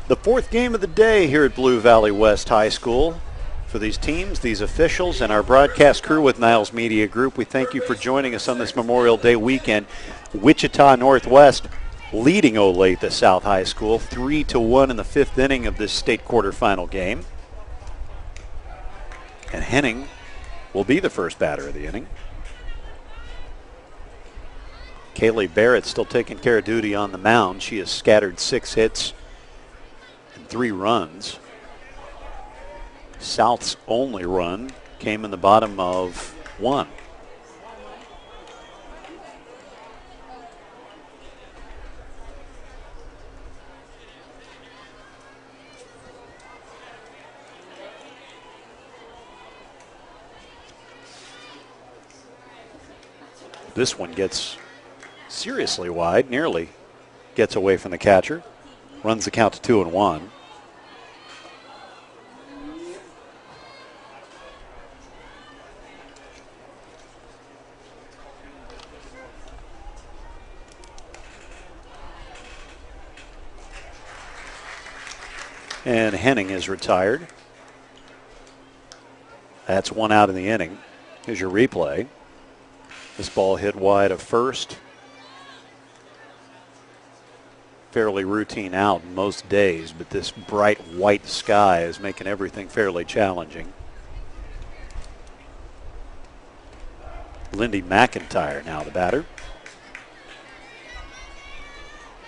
The fourth game of the day here at Blue Valley West High School. For these teams, these officials, and our broadcast crew with Niles Media Group, we thank you for joining us on this Memorial Day weekend. Wichita-Northwest leading Olathe-South High School 3-1 in the fifth inning of this state quarterfinal game. And Henning will be the first batter of the inning. Kaylee Barrett still taking care of duty on the mound. She has scattered 6 hits and 3 runs. South's only run came in the bottom of 1. This one gets seriously wide, nearly gets away from the catcher. Runs the count to 2-1. And Henning is retired. That's 1 out in the inning. Here's your replay. This ball hit wide of first. Fairly routine out most days, but this bright white sky is making everything fairly challenging. Lindy McIntyre now the batter.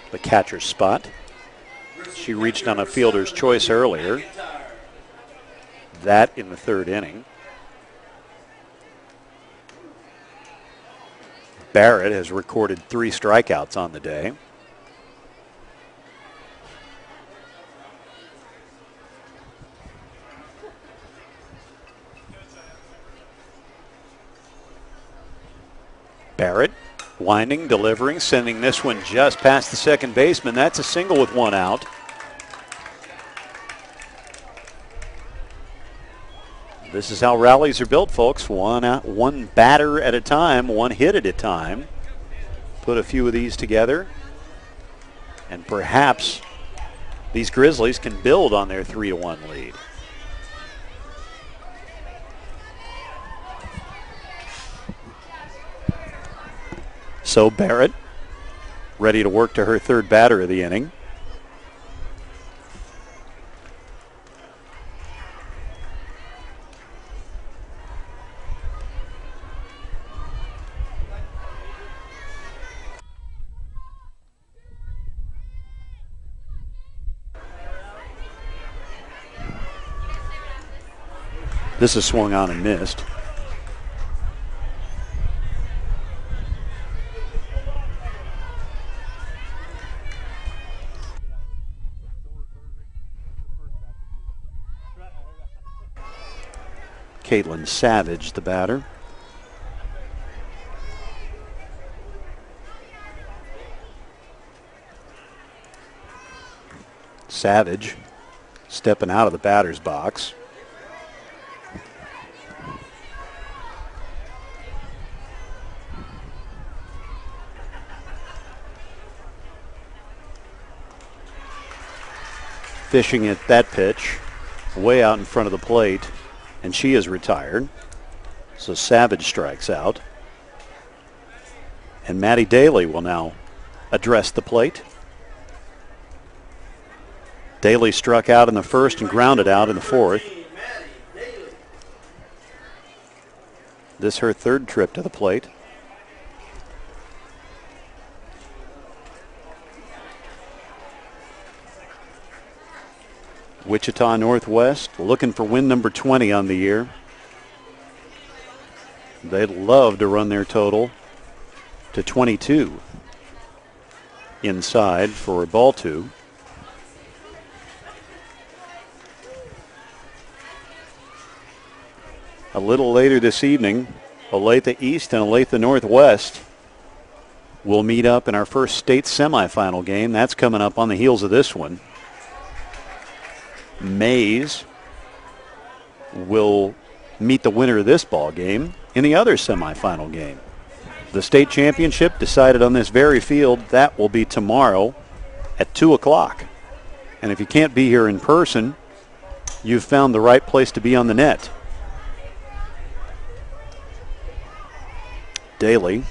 The catcher's spot. She reached on a fielder's choice earlier. That in the third inning. Barrett has recorded 3 strikeouts on the day. Barrett winding, delivering, sending this one just past the second baseman. That's a single with 1 out. This is how rallies are built, folks. One batter at a time, 1 hit at a time. Put a few of these together, and perhaps these Grizzlies can build on their 3-1 lead. So Barrett ready to work to her third batter of the inning. This is swung on and missed. Caitlin Savage, the batter. Savage stepping out of the batter's box. Fishing at that pitch, way out in front of the plate, and she is retired. So Savage strikes out. And Maddie Daly will now address the plate. Daly struck out in the first and grounded out in the fourth. This her third trip to the plate. Wichita-Northwest looking for win number 20 on the year. They'd love to run their total to 22 inside for ball 2. A little later this evening, Olathe East and Olathe Northwest will meet up in our first state semifinal game. That's coming up on the heels of this one. Mays will meet the winner of this ball game in the other semifinal game. The state championship decided on this very field. That will be tomorrow at 2 o'clock. And if you can't be here in person, you've found the right place to be on the net. Daly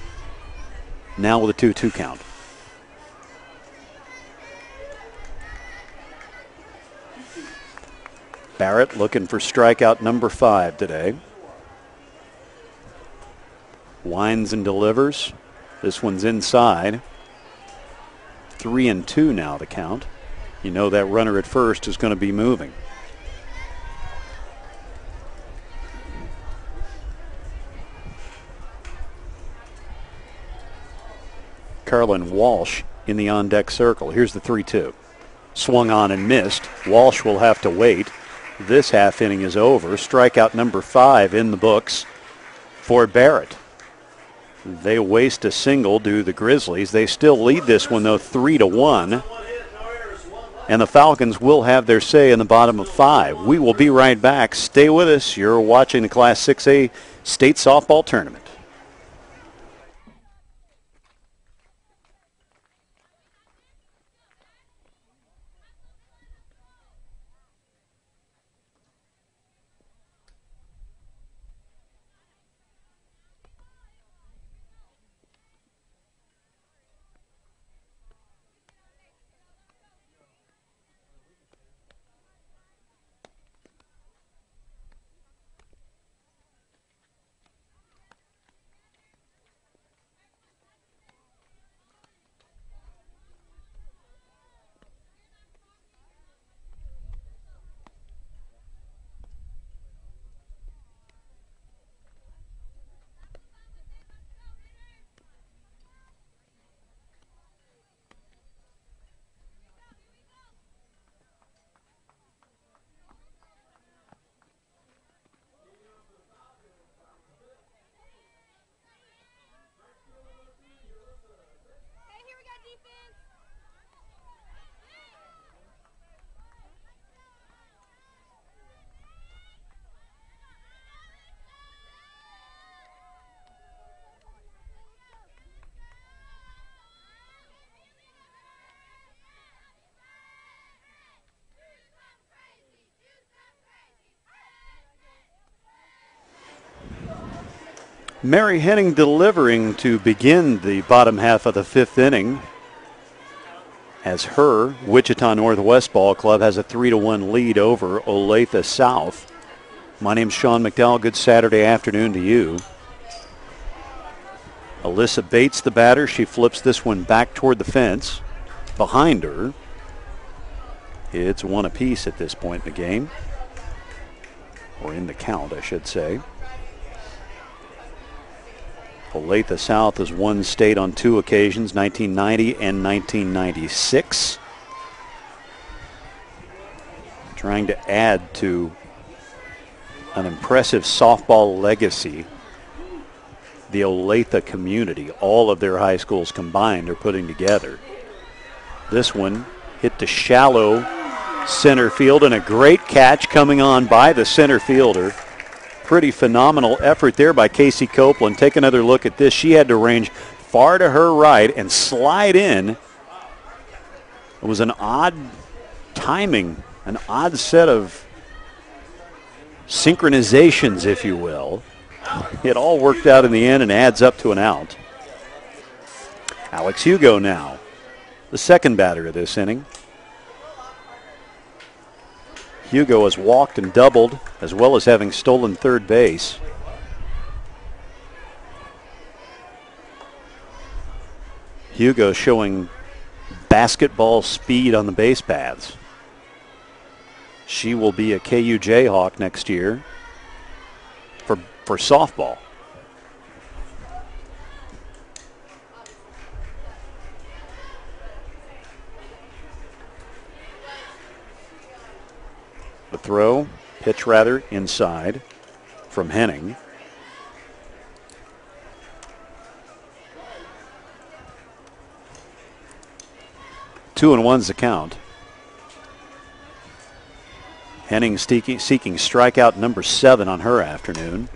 now with a 2-2 count. Barrett looking for strikeout number 5 today. Winds and delivers. This one's inside. 3-2 now the count. You know that runner at first is going to be moving. Carolyn Walsh in the on-deck circle. Here's the 3-2. Swung on and missed. Walsh will have to wait. This half inning is over. Strikeout number 5 in the books for Barrett. They waste a single due to the Grizzlies. They still lead this one, though, 3-1. And the Falcons will have their say in the bottom of 5. We will be right back. Stay with us. You're watching the Class 6A State Softball Tournament. Mary Henning delivering to begin the bottom half of the 5th inning, as her Wichita-Northwest ball club has a 3-1 lead over Olathe-South. My name's Sean McDowell. Good Saturday afternoon to you. Alyssa Bates, the batter. She flips this one back toward the fence. Behind her, it's 1 apiece at this point in the game, or in the count, I should say. Olathe-South has won state on 2 occasions, 1990 and 1996. Trying to add to an impressive softball legacy the Olathe community, all of their high schools combined, are putting together. This one hit to shallow center field, and a great catch coming on by the center fielder. Pretty phenomenal effort there by Casey Copeland. Take another look at this. She had to range far to her right and slide in. It was an odd timing, an odd set of synchronizations, if you will. It all worked out in the end and adds up to an out. Alex Hugo now, the second batter of this inning. Hugo has walked and doubled, as well as having stolen third base. Hugo showing basketball speed on the base paths. She will be a KU Jayhawk next year for softball. The throw, pitch rather, inside from Henning. Two and one's the count. Henning seeking strikeout number 7 on her afternoon.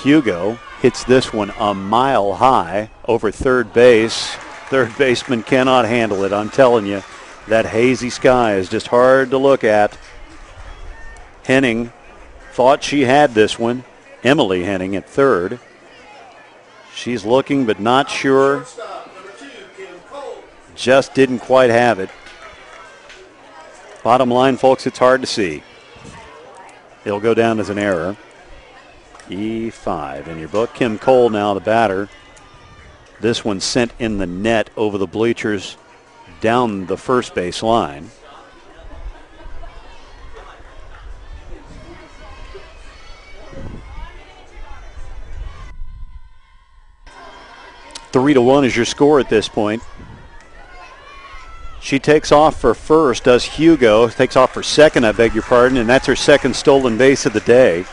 Hugo hits this one a mile high over third base. Third baseman cannot handle it, I'm telling you. That hazy sky is just hard to look at. Henning thought she had this one. Emily Henning at third. She's looking but not sure. Shortstop, number 2, Kim Cole. Just didn't quite have it. Bottom line, folks, it's hard to see. It'll go down as an error. E5 in your book. Kim Cole now the batter. This one sent in the net over the bleachers down the first base line. Three to 1 is your score at this point. She takes off for first, does Hugo. Takes off for second, I beg your pardon, and that's her second stolen base of the day.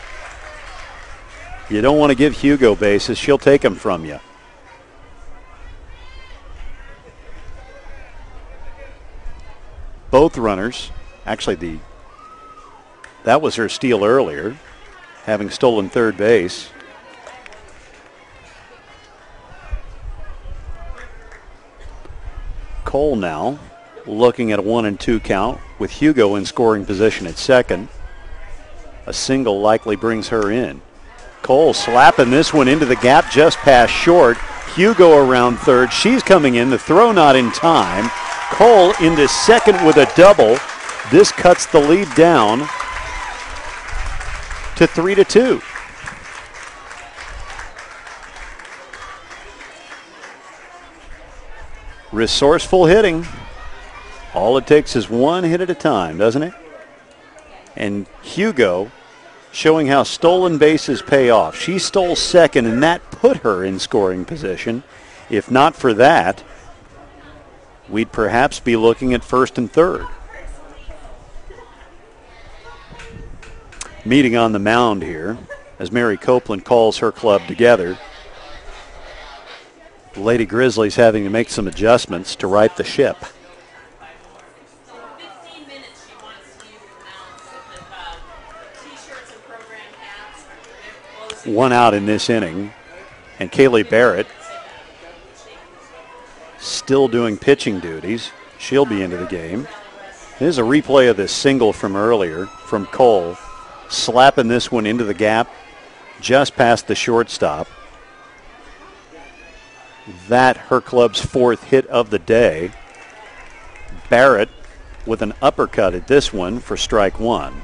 You don't want to give Hugo bases. She'll take them from you. Both runners, actually that was her steal earlier, having stolen third base. Cole now looking at a 1-2 count with Hugo in scoring position at second. A single likely brings her in. Cole slapping this one into the gap just past short. Hugo around third. She's coming in. The throw not in time. Cole into second with a double. This cuts the lead down to 3-2. Resourceful hitting. All it takes is one hit at a time, doesn't it? And Hugo showing how stolen bases pay off. She stole second, and that put her in scoring position. If not for that, we'd perhaps be looking at first and third. Meeting on the mound here as Mary Copeland calls her club together. The Lady Grizzlies having to make some adjustments to right the ship. 15 minutes she wants to use the mound with t-shirts and program hats. One out in this inning. And Kaylee Barrett still doing pitching duties. She'll be into the game. Here's a replay of this single from earlier from Cole. Slapping this one into the gap just past the shortstop. That her club's fourth hit of the day. Barrett with an uppercut at this one for strike one.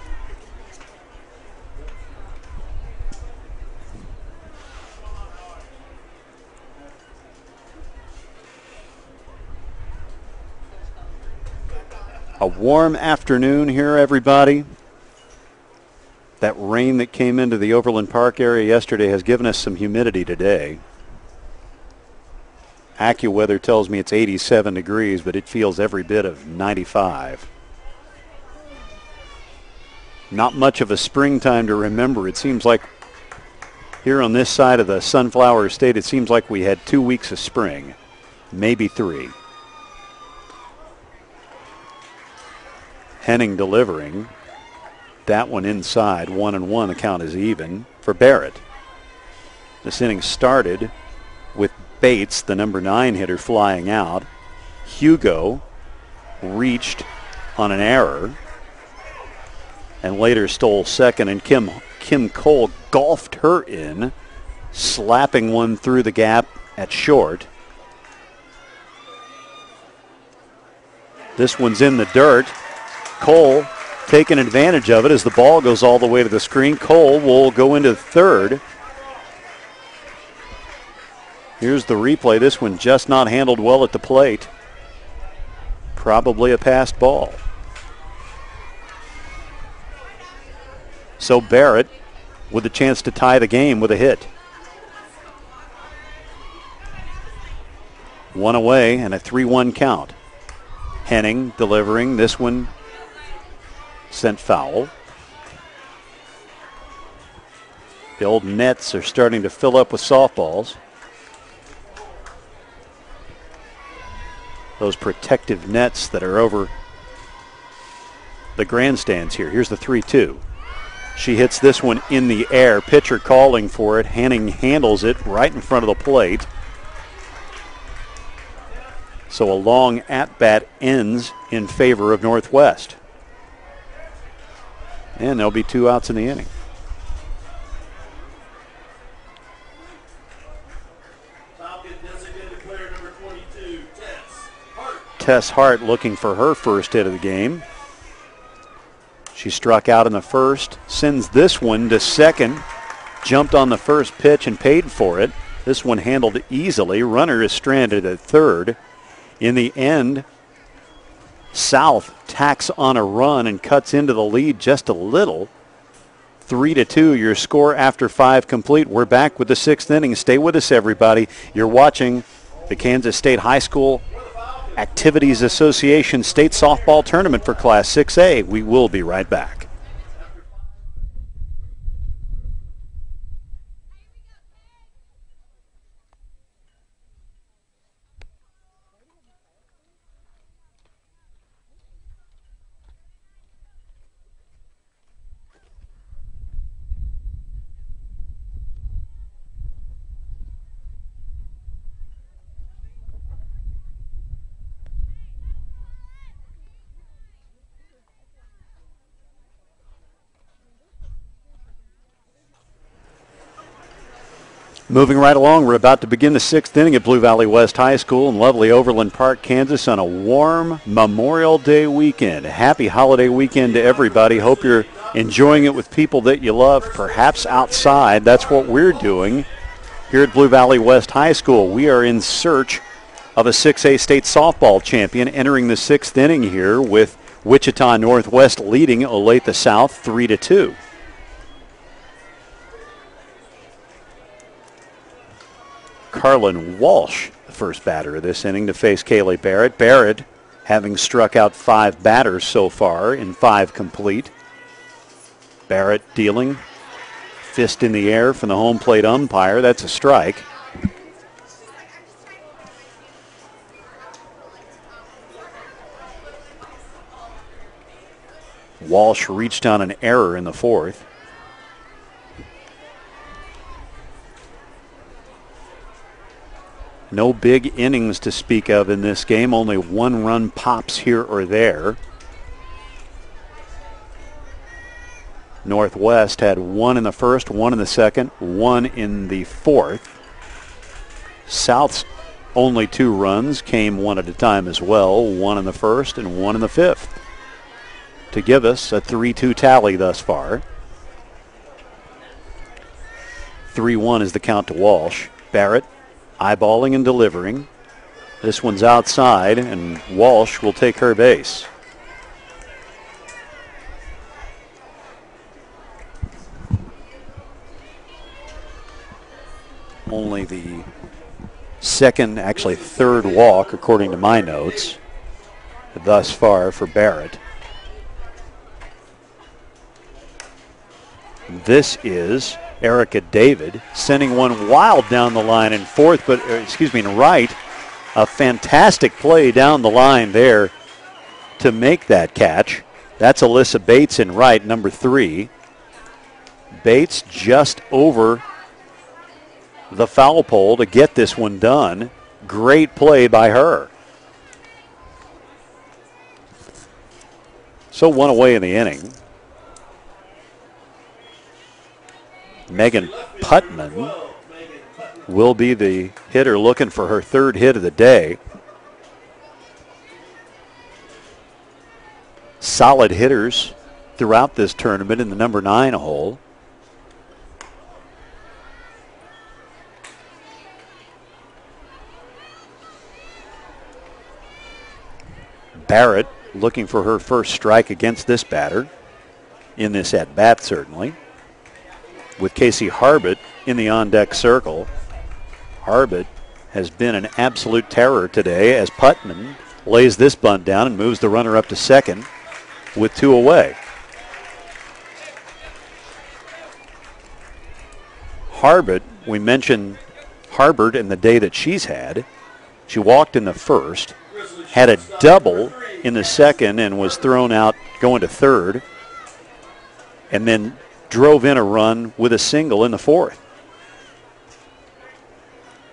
A warm afternoon here, everybody. That rain that came into the Overland Park area yesterday has given us some humidity today. AccuWeather tells me it's 87 degrees, but it feels every bit of 95. Not much of a springtime to remember. It seems like here on this side of the Sunflower State, it seems like we had 2 weeks of spring, maybe 3. Henning delivering. That one inside, 1-1. The count is even for Barrett. This inning started with Bates, the number 9 hitter, flying out. Hugo reached on an error and later stole second, and Kim Cole golfed her in, slapping one through the gap at short. This one's in the dirt. Cole taking advantage of it as the ball goes all the way to the screen. Cole will go into third. Here's the replay. This one just not handled well at the plate. Probably a passed ball. So Barrett with a chance to tie the game with a hit. One away and a 3-1 count. Henning delivering. This one sent foul. The old nets are starting to fill up with softballs. Those protective nets that are over the grandstands here. Here's the 3-2. She hits this one in the air. Pitcher calling for it. Henning handles it right in front of the plate. So a long at-bat ends in favor of Northwest. And there'll be 2 outs in the inning. Tess Hart looking for her first hit of the game. She struck out in the first, sends this one to second, jumped on the first pitch and paid for it. This one handled easily. Runner is stranded at third. In the end, South tacks on a run and cuts into the lead just a little. 3-2, your score after 5 complete. We're back with the 6th inning. Stay with us, everybody. You're watching the Kansas State High School Activities Association State Softball Tournament for Class 6A. We will be right back. Moving right along, we're about to begin the 6th inning at Blue Valley West High School in lovely Overland Park, Kansas on a warm Memorial Day weekend. Happy holiday weekend to everybody. Hope you're enjoying it with people that you love, perhaps outside. That's what we're doing here at Blue Valley West High School. We are in search of a 6A state softball champion entering the 6th inning here with Wichita-Northwest leading Olathe-South 3-2. Carlin Walsh, the first batter of this inning, to face Kaylee Barrett. Barrett having struck out 5 batters so far in 5 complete. Barrett dealing, fist in the air from the home plate umpire. That's a strike. Walsh reached on an error in the 4th. No big innings to speak of in this game. Only 1 run pops here or there. Northwest had 1 in the first, 1 in the second, 1 in the 4th. South's only 2 runs came 1 at a time as well. 1 in the first and 1 in the 5th. To give us a 3-2 tally thus far. 3-1 is the count to Walsh. Barrett eyeballing and delivering. This one's outside, and Walsh will take her base. Only the second, actually 3rd walk, according to my notes, thus far for Barrett. This is Erica David sending one wild down the line in right. A fantastic play down the line there to make that catch. That's Alyssa Bates in right, number 3. Bates just over the foul pole to get this one done. Great play by her. So 1 away in the inning. Megan Putman will be the hitter looking for her 3rd hit of the day. Solid hitters throughout this tournament in the number 9 hole. Barrett looking for her first strike against this batter in this at-bat, certainly. With Casey Harbert in the on-deck circle. Harbert has been an absolute terror today as Putman lays this bunt down and moves the runner up to second with 2 away. Harbert, we mentioned Harbert and the day that she's had. She walked in the first, had a double in the second and was thrown out going to 3rd, and then drove in a run with a single in the 4th.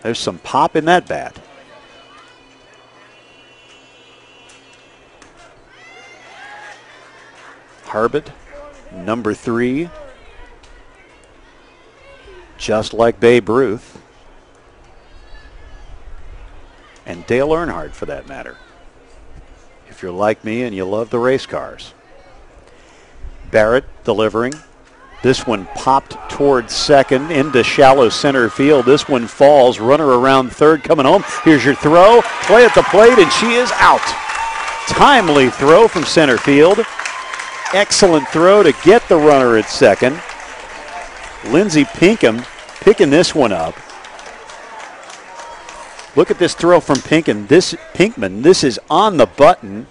There's some pop in that bat. Harbit, number 3, just like Babe Ruth, and Dale Earnhardt for that matter, if you're like me and you love the race cars. Barrett delivering. This one popped towards second into shallow center field. This one falls. Runner around third coming home. Here's your throw. Play at the plate, and she is out. Timely throw from center field. Excellent throw to get the runner at second. Lindsey Pinkham picking this one up. Look at this throw from Pinkman. This is on the button.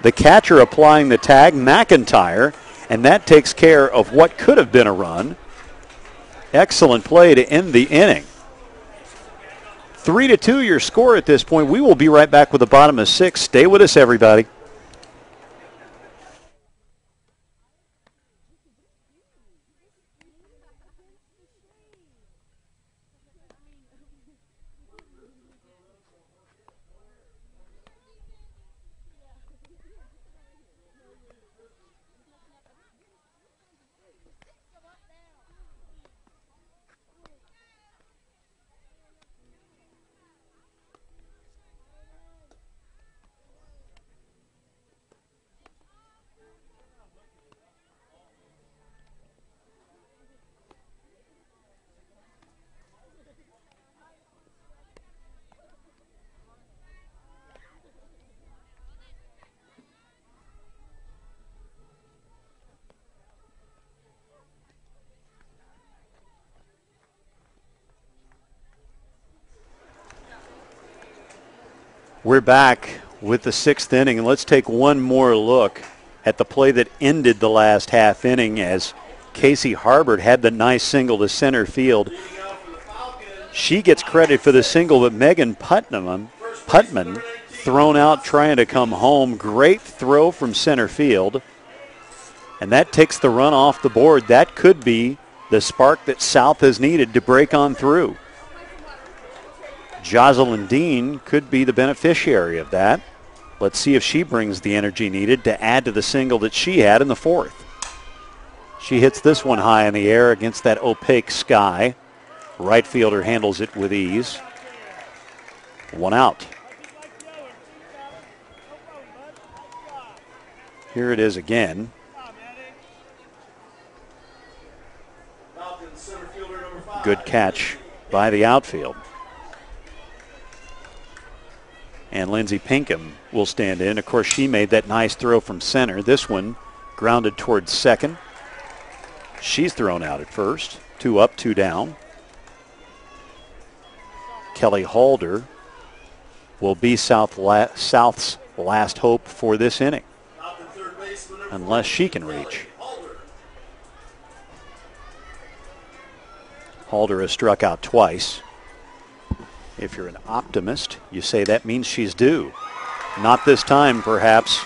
The catcher applying the tag, McIntyre, and that takes care of what could have been a run. Excellent play to end the inning. 3-2 your score at this point. We will be right back with the bottom of 6. Stay with us, everybody. We're back with the 6th inning, and let's take one more look at the play that ended the last half inning as Casey Harbert had the nice single to center field. She gets credit for the single, but Megan Putman thrown out trying to come home. Great throw from center field, and that takes the run off the board. That could be the spark that South has needed to break on through. Jocelyn Dean could be the beneficiary of that. Let's see if she brings the energy needed to add to the single that she had in the 4th. She hits this one high in the air against that opaque sky. Right fielder handles it with ease. 1 out. Here it is again. Good catch by the outfield. And Lindsey Pinkham will stand in. Of course, she made that nice throw from center. This one grounded towards second. She's thrown out at first. 2 up, 2 down. Kelly Halder will be South's last hope for this inning, unless she can reach. Halder has struck out twice. If you're an optimist, you say that means she's due. Not this time, perhaps.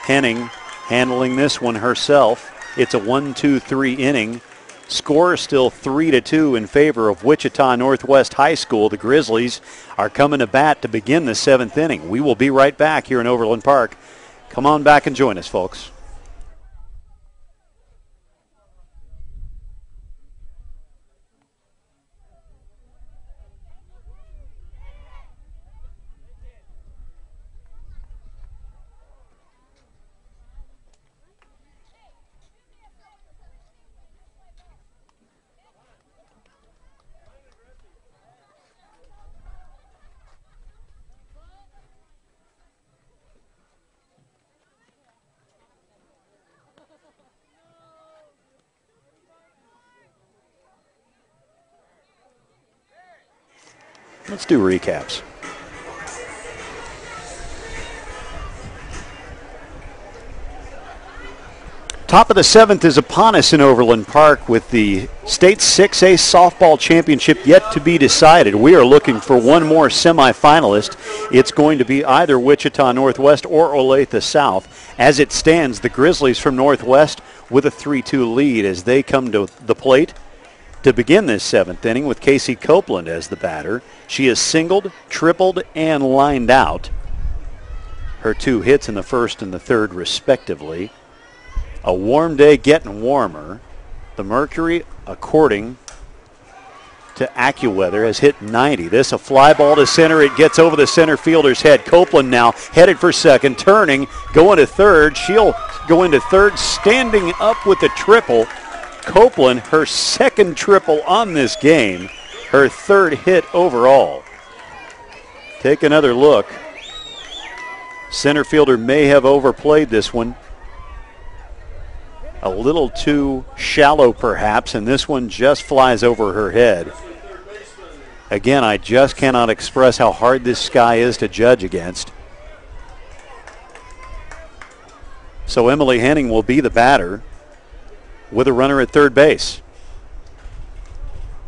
Henning handling this one herself. It's a 1-2-3 inning. Score still 3-2 in favor of Wichita-Northwest High School. The Grizzlies are coming to bat to begin the 7th inning. We will be right back here in Overland Park. Come on back and join us, folks. Let's do recaps. Top of the 7th is upon us in Overland Park with the State 6A Softball Championship yet to be decided. We are looking for one more semifinalist. It's going to be either Wichita-Northwest or Olathe-South. As it stands, the Grizzlies from Northwest with a 3-2 lead as they come to the plate to begin this 7th inning with Casey Copeland as the batter. She has singled, tripled, and lined out. Her 2 hits in the 1st and the 3rd, respectively. A warm day getting warmer. The mercury, according to AccuWeather, has hit 90. This a fly ball to center. It gets over the center fielder's head. Copeland now headed for second, turning, going to third. She'll go into third, standing up with the triple. Copeland, her second triple on this game, her third hit overall. Take another look. Center fielder may have overplayed this one. A little too shallow perhaps, and this one just flies over her head. Again, I just cannot express how hard this sky is to judge against. So Emily Henning will be the batter with a runner at third base.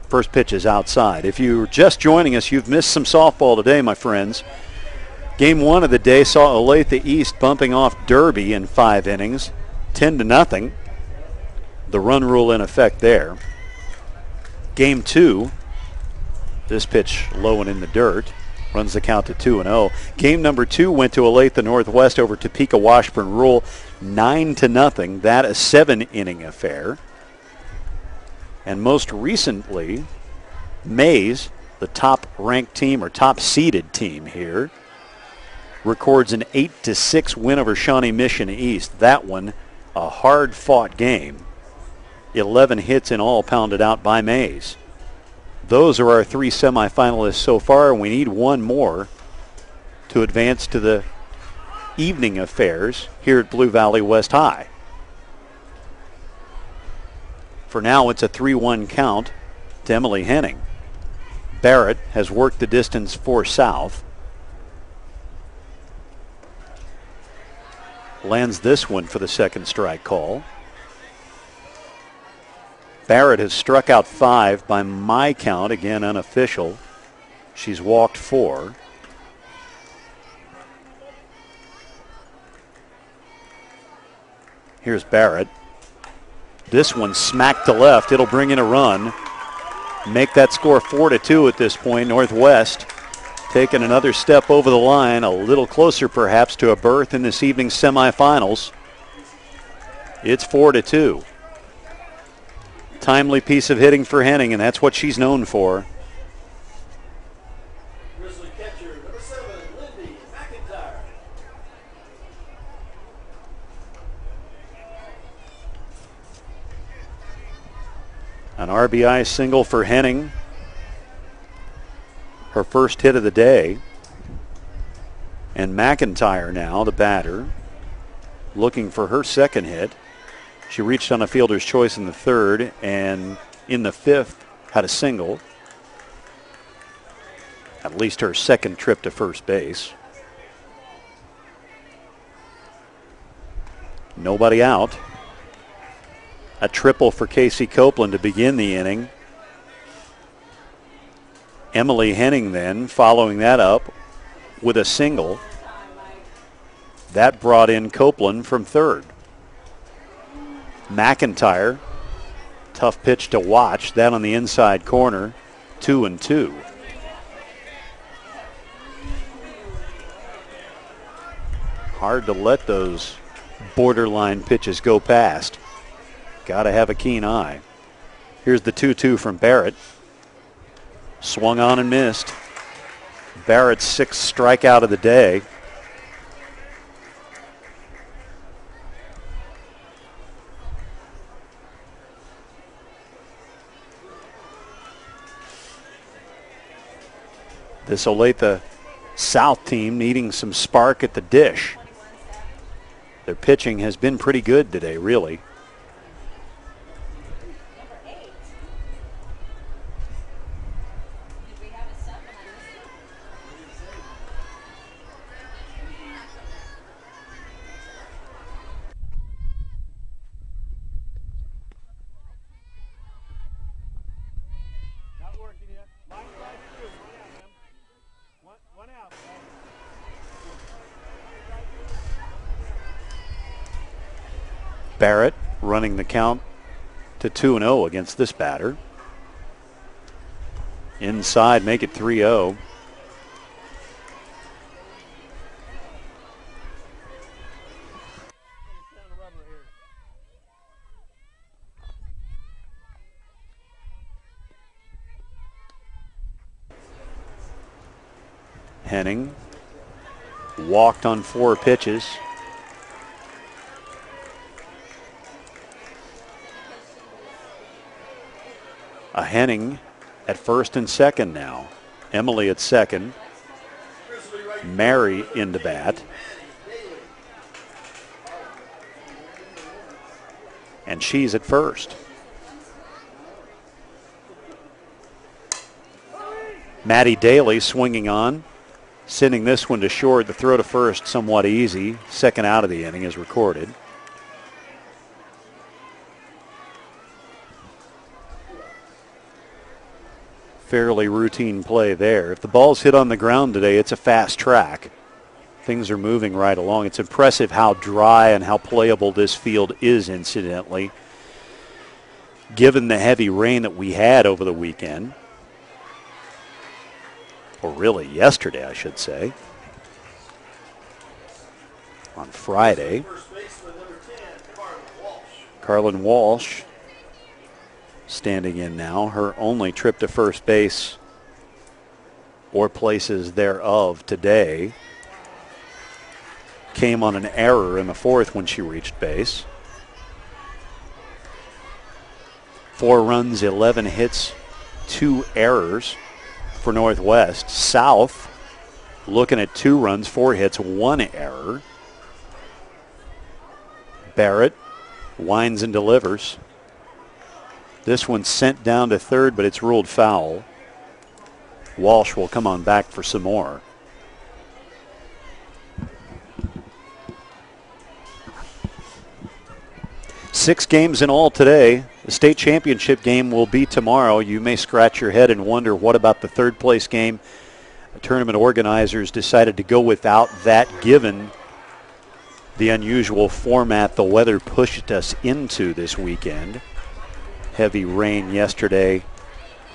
First pitch is outside. If you're just joining us, you've missed some softball today, my friends. Game one of the day saw Olathe-East bumping off Derby in 5 innings, 10-0. The run rule in effect there. Game two, this pitch low and in the dirt, runs the count to 2-0. Game number 2 went to Olathe-Northwest over Topeka Washburn Rural, 9-0. That a 7-inning affair. And most recently, Mays, the top-ranked team or top-seeded team here, records an 8-6 win over Shawnee Mission East. That one, a hard-fought game. 11 hits in all pounded out by Mays. Those are our 3 semifinalists so far, and we need one more to advance to the evening affairs here at Blue Valley West High. For now, it's a 3-1 count to Emily Henning. Barrett has worked the distance for South. Lands this one for the second strike call. Barrett has struck out 5 by my count, again unofficial. She's walked 4. Here's Barrett. This one smacked to left. It'll bring in a run. Make that score 4-2 at this point. Northwest taking another step over the line, a little closer perhaps to a berth in this evening's semifinals. It's 4-2. Timely piece of hitting for Henning, and that's what she's known for. Grizzly catcher, number 7, Lindy McIntyre. An RBI single for Henning. Her first hit of the day. And McIntyre now, the batter, looking for her second hit. She reached on a fielder's choice in the third, and in the fifth had a single. At least her second trip to first base. Nobody out. A triple for Casey Copeland to begin the inning. Emily Henning then following that up with a single. That brought in Copeland from third. McIntyre, tough pitch to watch. That on the inside corner, 2-2. Hard to let those borderline pitches go past. Got to have a keen eye. Here's the 2-2 from Barrett. Swung on and missed. Barrett's 6th strikeout of the day. This Olathe-South team needing some spark at the dish. Their pitching has been pretty good today, really. Not working yet. Line strike 2. One out. Barrett running the count to 2-0 against this batter. Inside, make it 3-0. Henning walked on 4 pitches. A Henning at first and second now. Emily at second. Mary into bat. And she's at first. Maddie Daly swinging on, sending this one to short. The throw to first somewhat easy. Second out of the inning is recorded. Fairly routine play there. If the ball's hit on the ground today, it's a fast track. Things are moving right along. It's impressive how dry and how playable this field is, incidentally, given the heavy rain that we had over the weekend. Or really yesterday, I should say. On Friday. Carlin Walsh standing in now. Her only trip to first base or places thereof today came on an error in the 4th when she reached base. 4 runs, 11 hits, 2 errors for Northwest. South looking at 2 runs, 4 hits, 1 error. Barrett winds and delivers. This one's sent down to third, but it's ruled foul. Walsh will come on back for some more. Six games in all today. The state championship game will be tomorrow. You may scratch your head and wonder, what about the third place game? The tournament organizers decided to go without that, given the unusual format the weather pushed us into this weekend. Heavy rain yesterday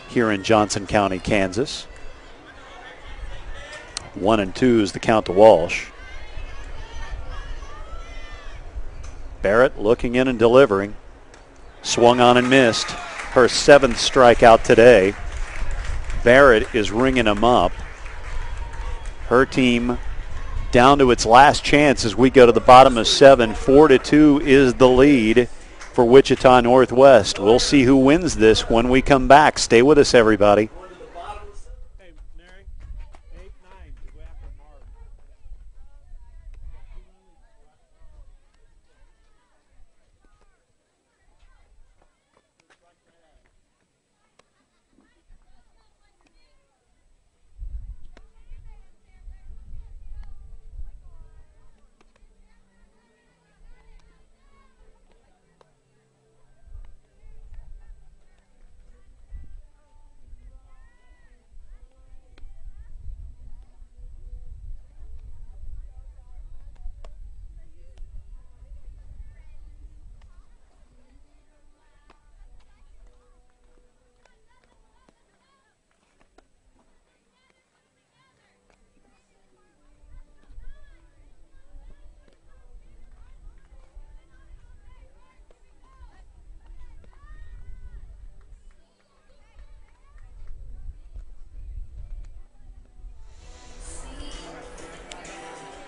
here in Johnson County, Kansas. 1-2 is the count to Walsh. Barrett looking in and delivering. Swung on and missed. Her 7th strikeout today. Barrett is ringing him up. Her team down to its last chance as we go to the bottom of 7. 4-2 is the lead for Wichita-Northwest. We'll see who wins this when we come back. Stay with us, everybody. Hey, Mary, 8, 9, go after Marv.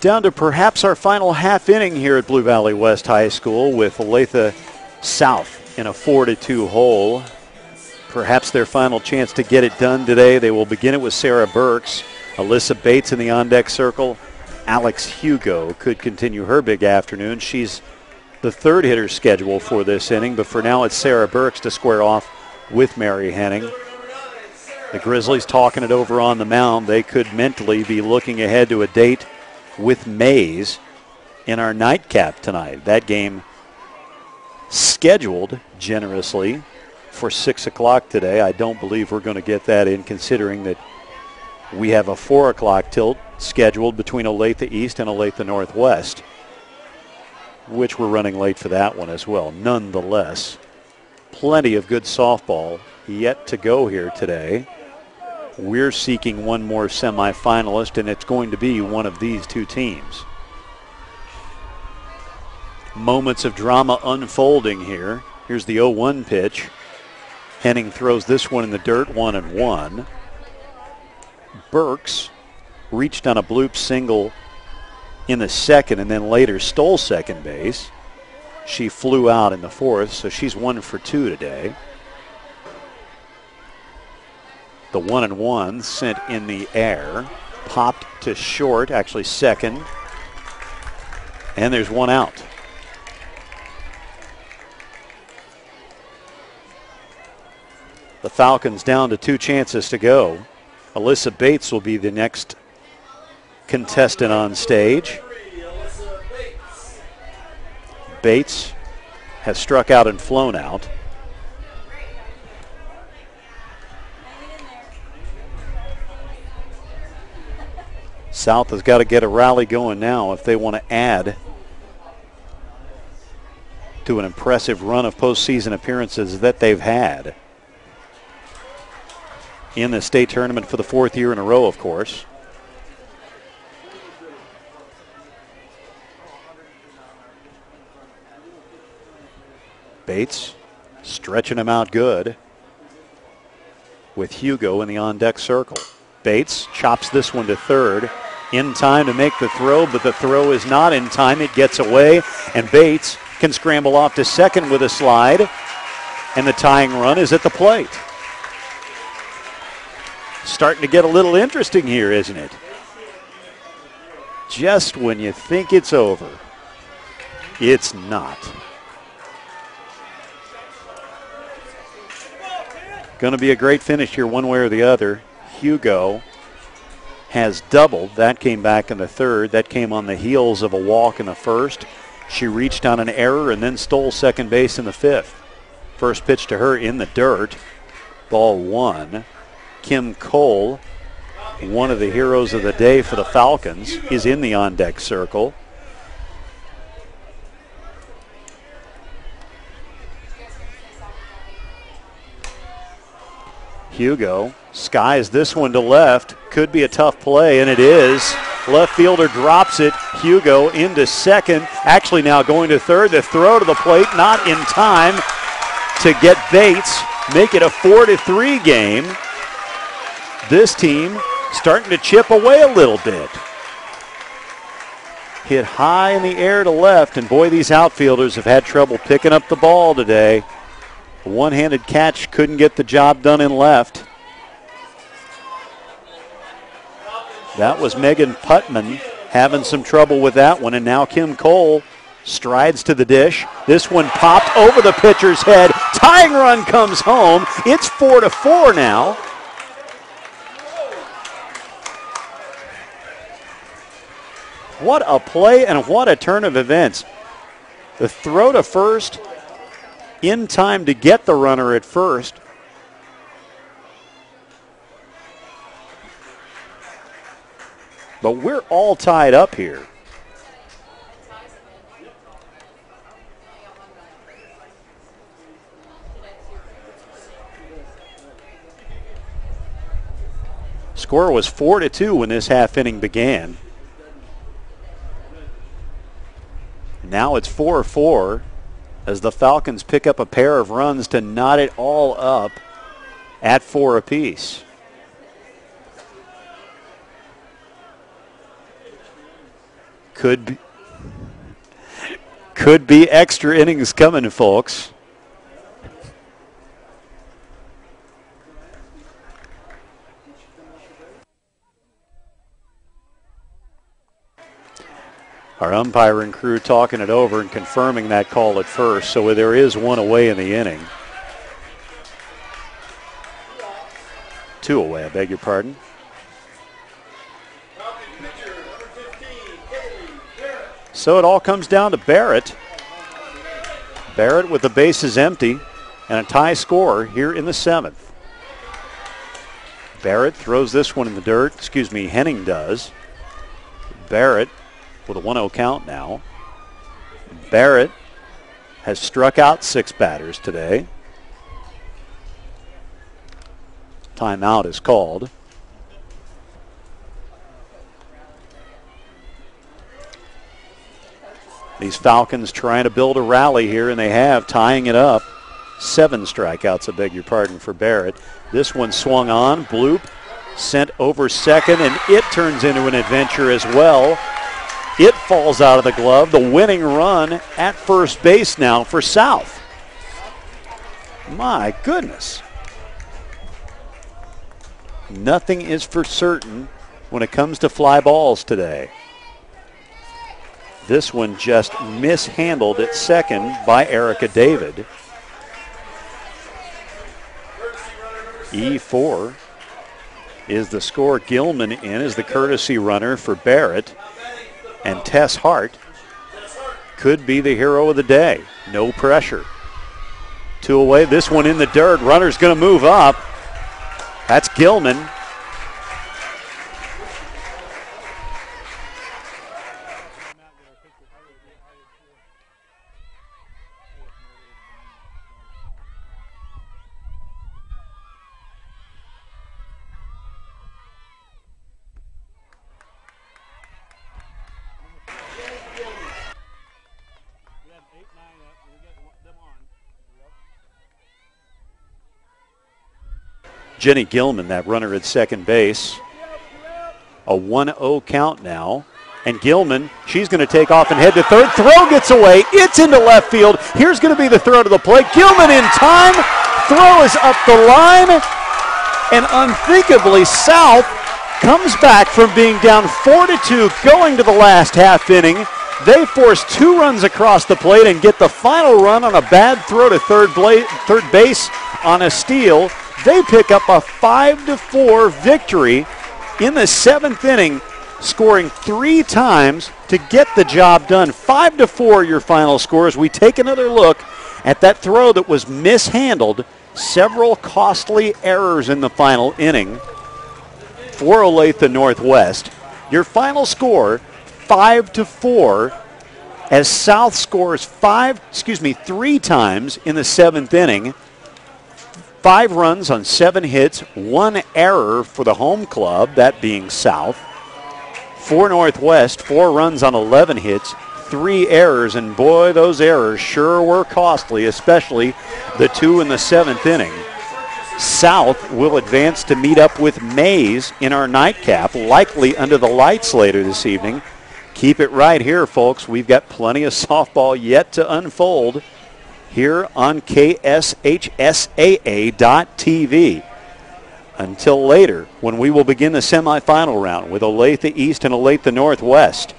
Down to perhaps our final half inning here at Blue Valley West High School with Olathe-South in a 4-2 hole. Perhaps their final chance to get it done today. They will begin it with Sarah Burks. Alyssa Bates in the on-deck circle. Alex Hugo could continue her big afternoon. She's the 3rd hitter scheduled for this inning, but for now it's Sarah Burks to square off with Mary Henning. The Grizzlies talking it over on the mound. They could mentally be looking ahead to a date with Mays in our nightcap tonight. That game scheduled generously for 6 o'clock today. I don't believe we're going to get that in, considering that we have a 4 o'clock tilt scheduled between Olathe East and Olathe Northwest, which we're running late for that one as well. Nonetheless, plenty of good softball yet to go here today. We're seeking one more semifinalist, and it's going to be one of these 2 teams. Moments of drama unfolding here. Here's the 0-1 pitch. Henning throws this one in the dirt, 1-1. Burks reached on a bloop single in the second and then later stole second base. She flew out in the fourth, so she's 1 for 2 today. The 1-1 sent in the air, popped to short, actually second, and there's one out. The Falcons down to 2 chances to go. Alyssa Bates will be the next contestant on stage. Bates has struck out and flown out. South has got to get a rally going now if they want to add to an impressive run of postseason appearances that they've had in the state tournament for the 4th year in a row, of course. Bates stretching him out good with Hugo in the on-deck circle. Bates chops this one to third in time to make the throw, but the throw is not in time. It gets away, and Bates can scramble off to second with a slide, and the tying run is at the plate. Starting to get a little interesting here, isn't it? Just when you think it's over, it's not. Going to be a great finish here one way or the other. Hugo has doubled. That came back in the third. That came on the heels of a walk in the first. She reached on an error and then stole second base in the fifth. First pitch to her in the dirt. Ball 1. Kim Cole, one of the heroes of the day for the Falcons, is in the on-deck circle. Hugo skies this one to left. Could be a tough play, and it is. Left fielder drops it. Hugo into second. Actually now going to third. The throw to the plate, not in time to get Bates. Make it a 4-3 game. This team starting to chip away a little bit. Hit high in the air to left, and boy, these outfielders have had trouble picking up the ball today. A one-handed catch couldn't get the job done in left. That was Megan Putman having some trouble with that one, and now Kim Cole strides to the dish. This one popped over the pitcher's head. Tying run comes home. It's 4-4 now. What a play and what a turn of events. The throw to first in time to get the runner at first. But we're all tied up here. Score was 4-2 when this half inning began. Now it's 4-4 as the Falcons pick up a pair of runs to knot it all up at 4 apiece. Could be extra innings coming, folks. Our umpiring crew talking it over and confirming that call at first, so there is one away in the inning. 2 away, I beg your pardon. So it all comes down to Barrett. Barrett with the bases empty and a tie score here in the 7th. Barrett throws this one in the dirt. Henning does. Barrett with a 1-0 count now. Barrett has struck out 6 batters today. Timeout is called. These Falcons trying to build a rally here, and they have, tying it up. 7 strikeouts, I beg your pardon, for Barrett. This one swung on, bloop, sent over second, and it turns into an adventure as well. It falls out of the glove. The winning run at first base now for South. My goodness. Nothing is for certain when it comes to fly balls today. This one just mishandled at second by Erica David. E4 is the score. Gilman in as the courtesy runner for Barrett. And Tess Hart could be the hero of the day. No pressure. 2 away. This one in the dirt. Runner's going to move up. That's Gilman. Jenny Gilman, that runner at second base. A 1-0 count now. And Gilman, she's going to take off and head to third. Throw gets away. It's into left field. Here's going to be the throw to the plate. Gilman in time. Throw is up the line. And unthinkably, South comes back from being down 4-2 going to the last half inning. They force 2 runs across the plate and get the final run on a bad throw to third base on a steal. They pick up a 5-4 victory in the 7th inning, scoring 3 times to get the job done. 5-4 your final score as we take another look at that throw that was mishandled. Several costly errors in the final inning for Olathe-Northwest. Your final score, 5-4, as South scores 3 times in the 7th inning. 5 runs on 7 hits, 1 error for the home club, that being South. For Northwest, 4 runs on 11 hits, 3 errors, and boy, those errors sure were costly, especially the 2 in the 7th inning. South will advance to meet up with Mays in our nightcap, likely under the lights later this evening. Keep it right here, folks. We've got plenty of softball yet to unfold here on KSHSAA.TV. Until later, when we will begin the semifinal round with Olathe East and Olathe Northwest.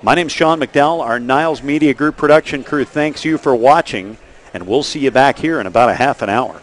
My name's Sean McDowell. Our Niles Media Group production crew thanks you for watching, and we'll see you back here in about a half an hour.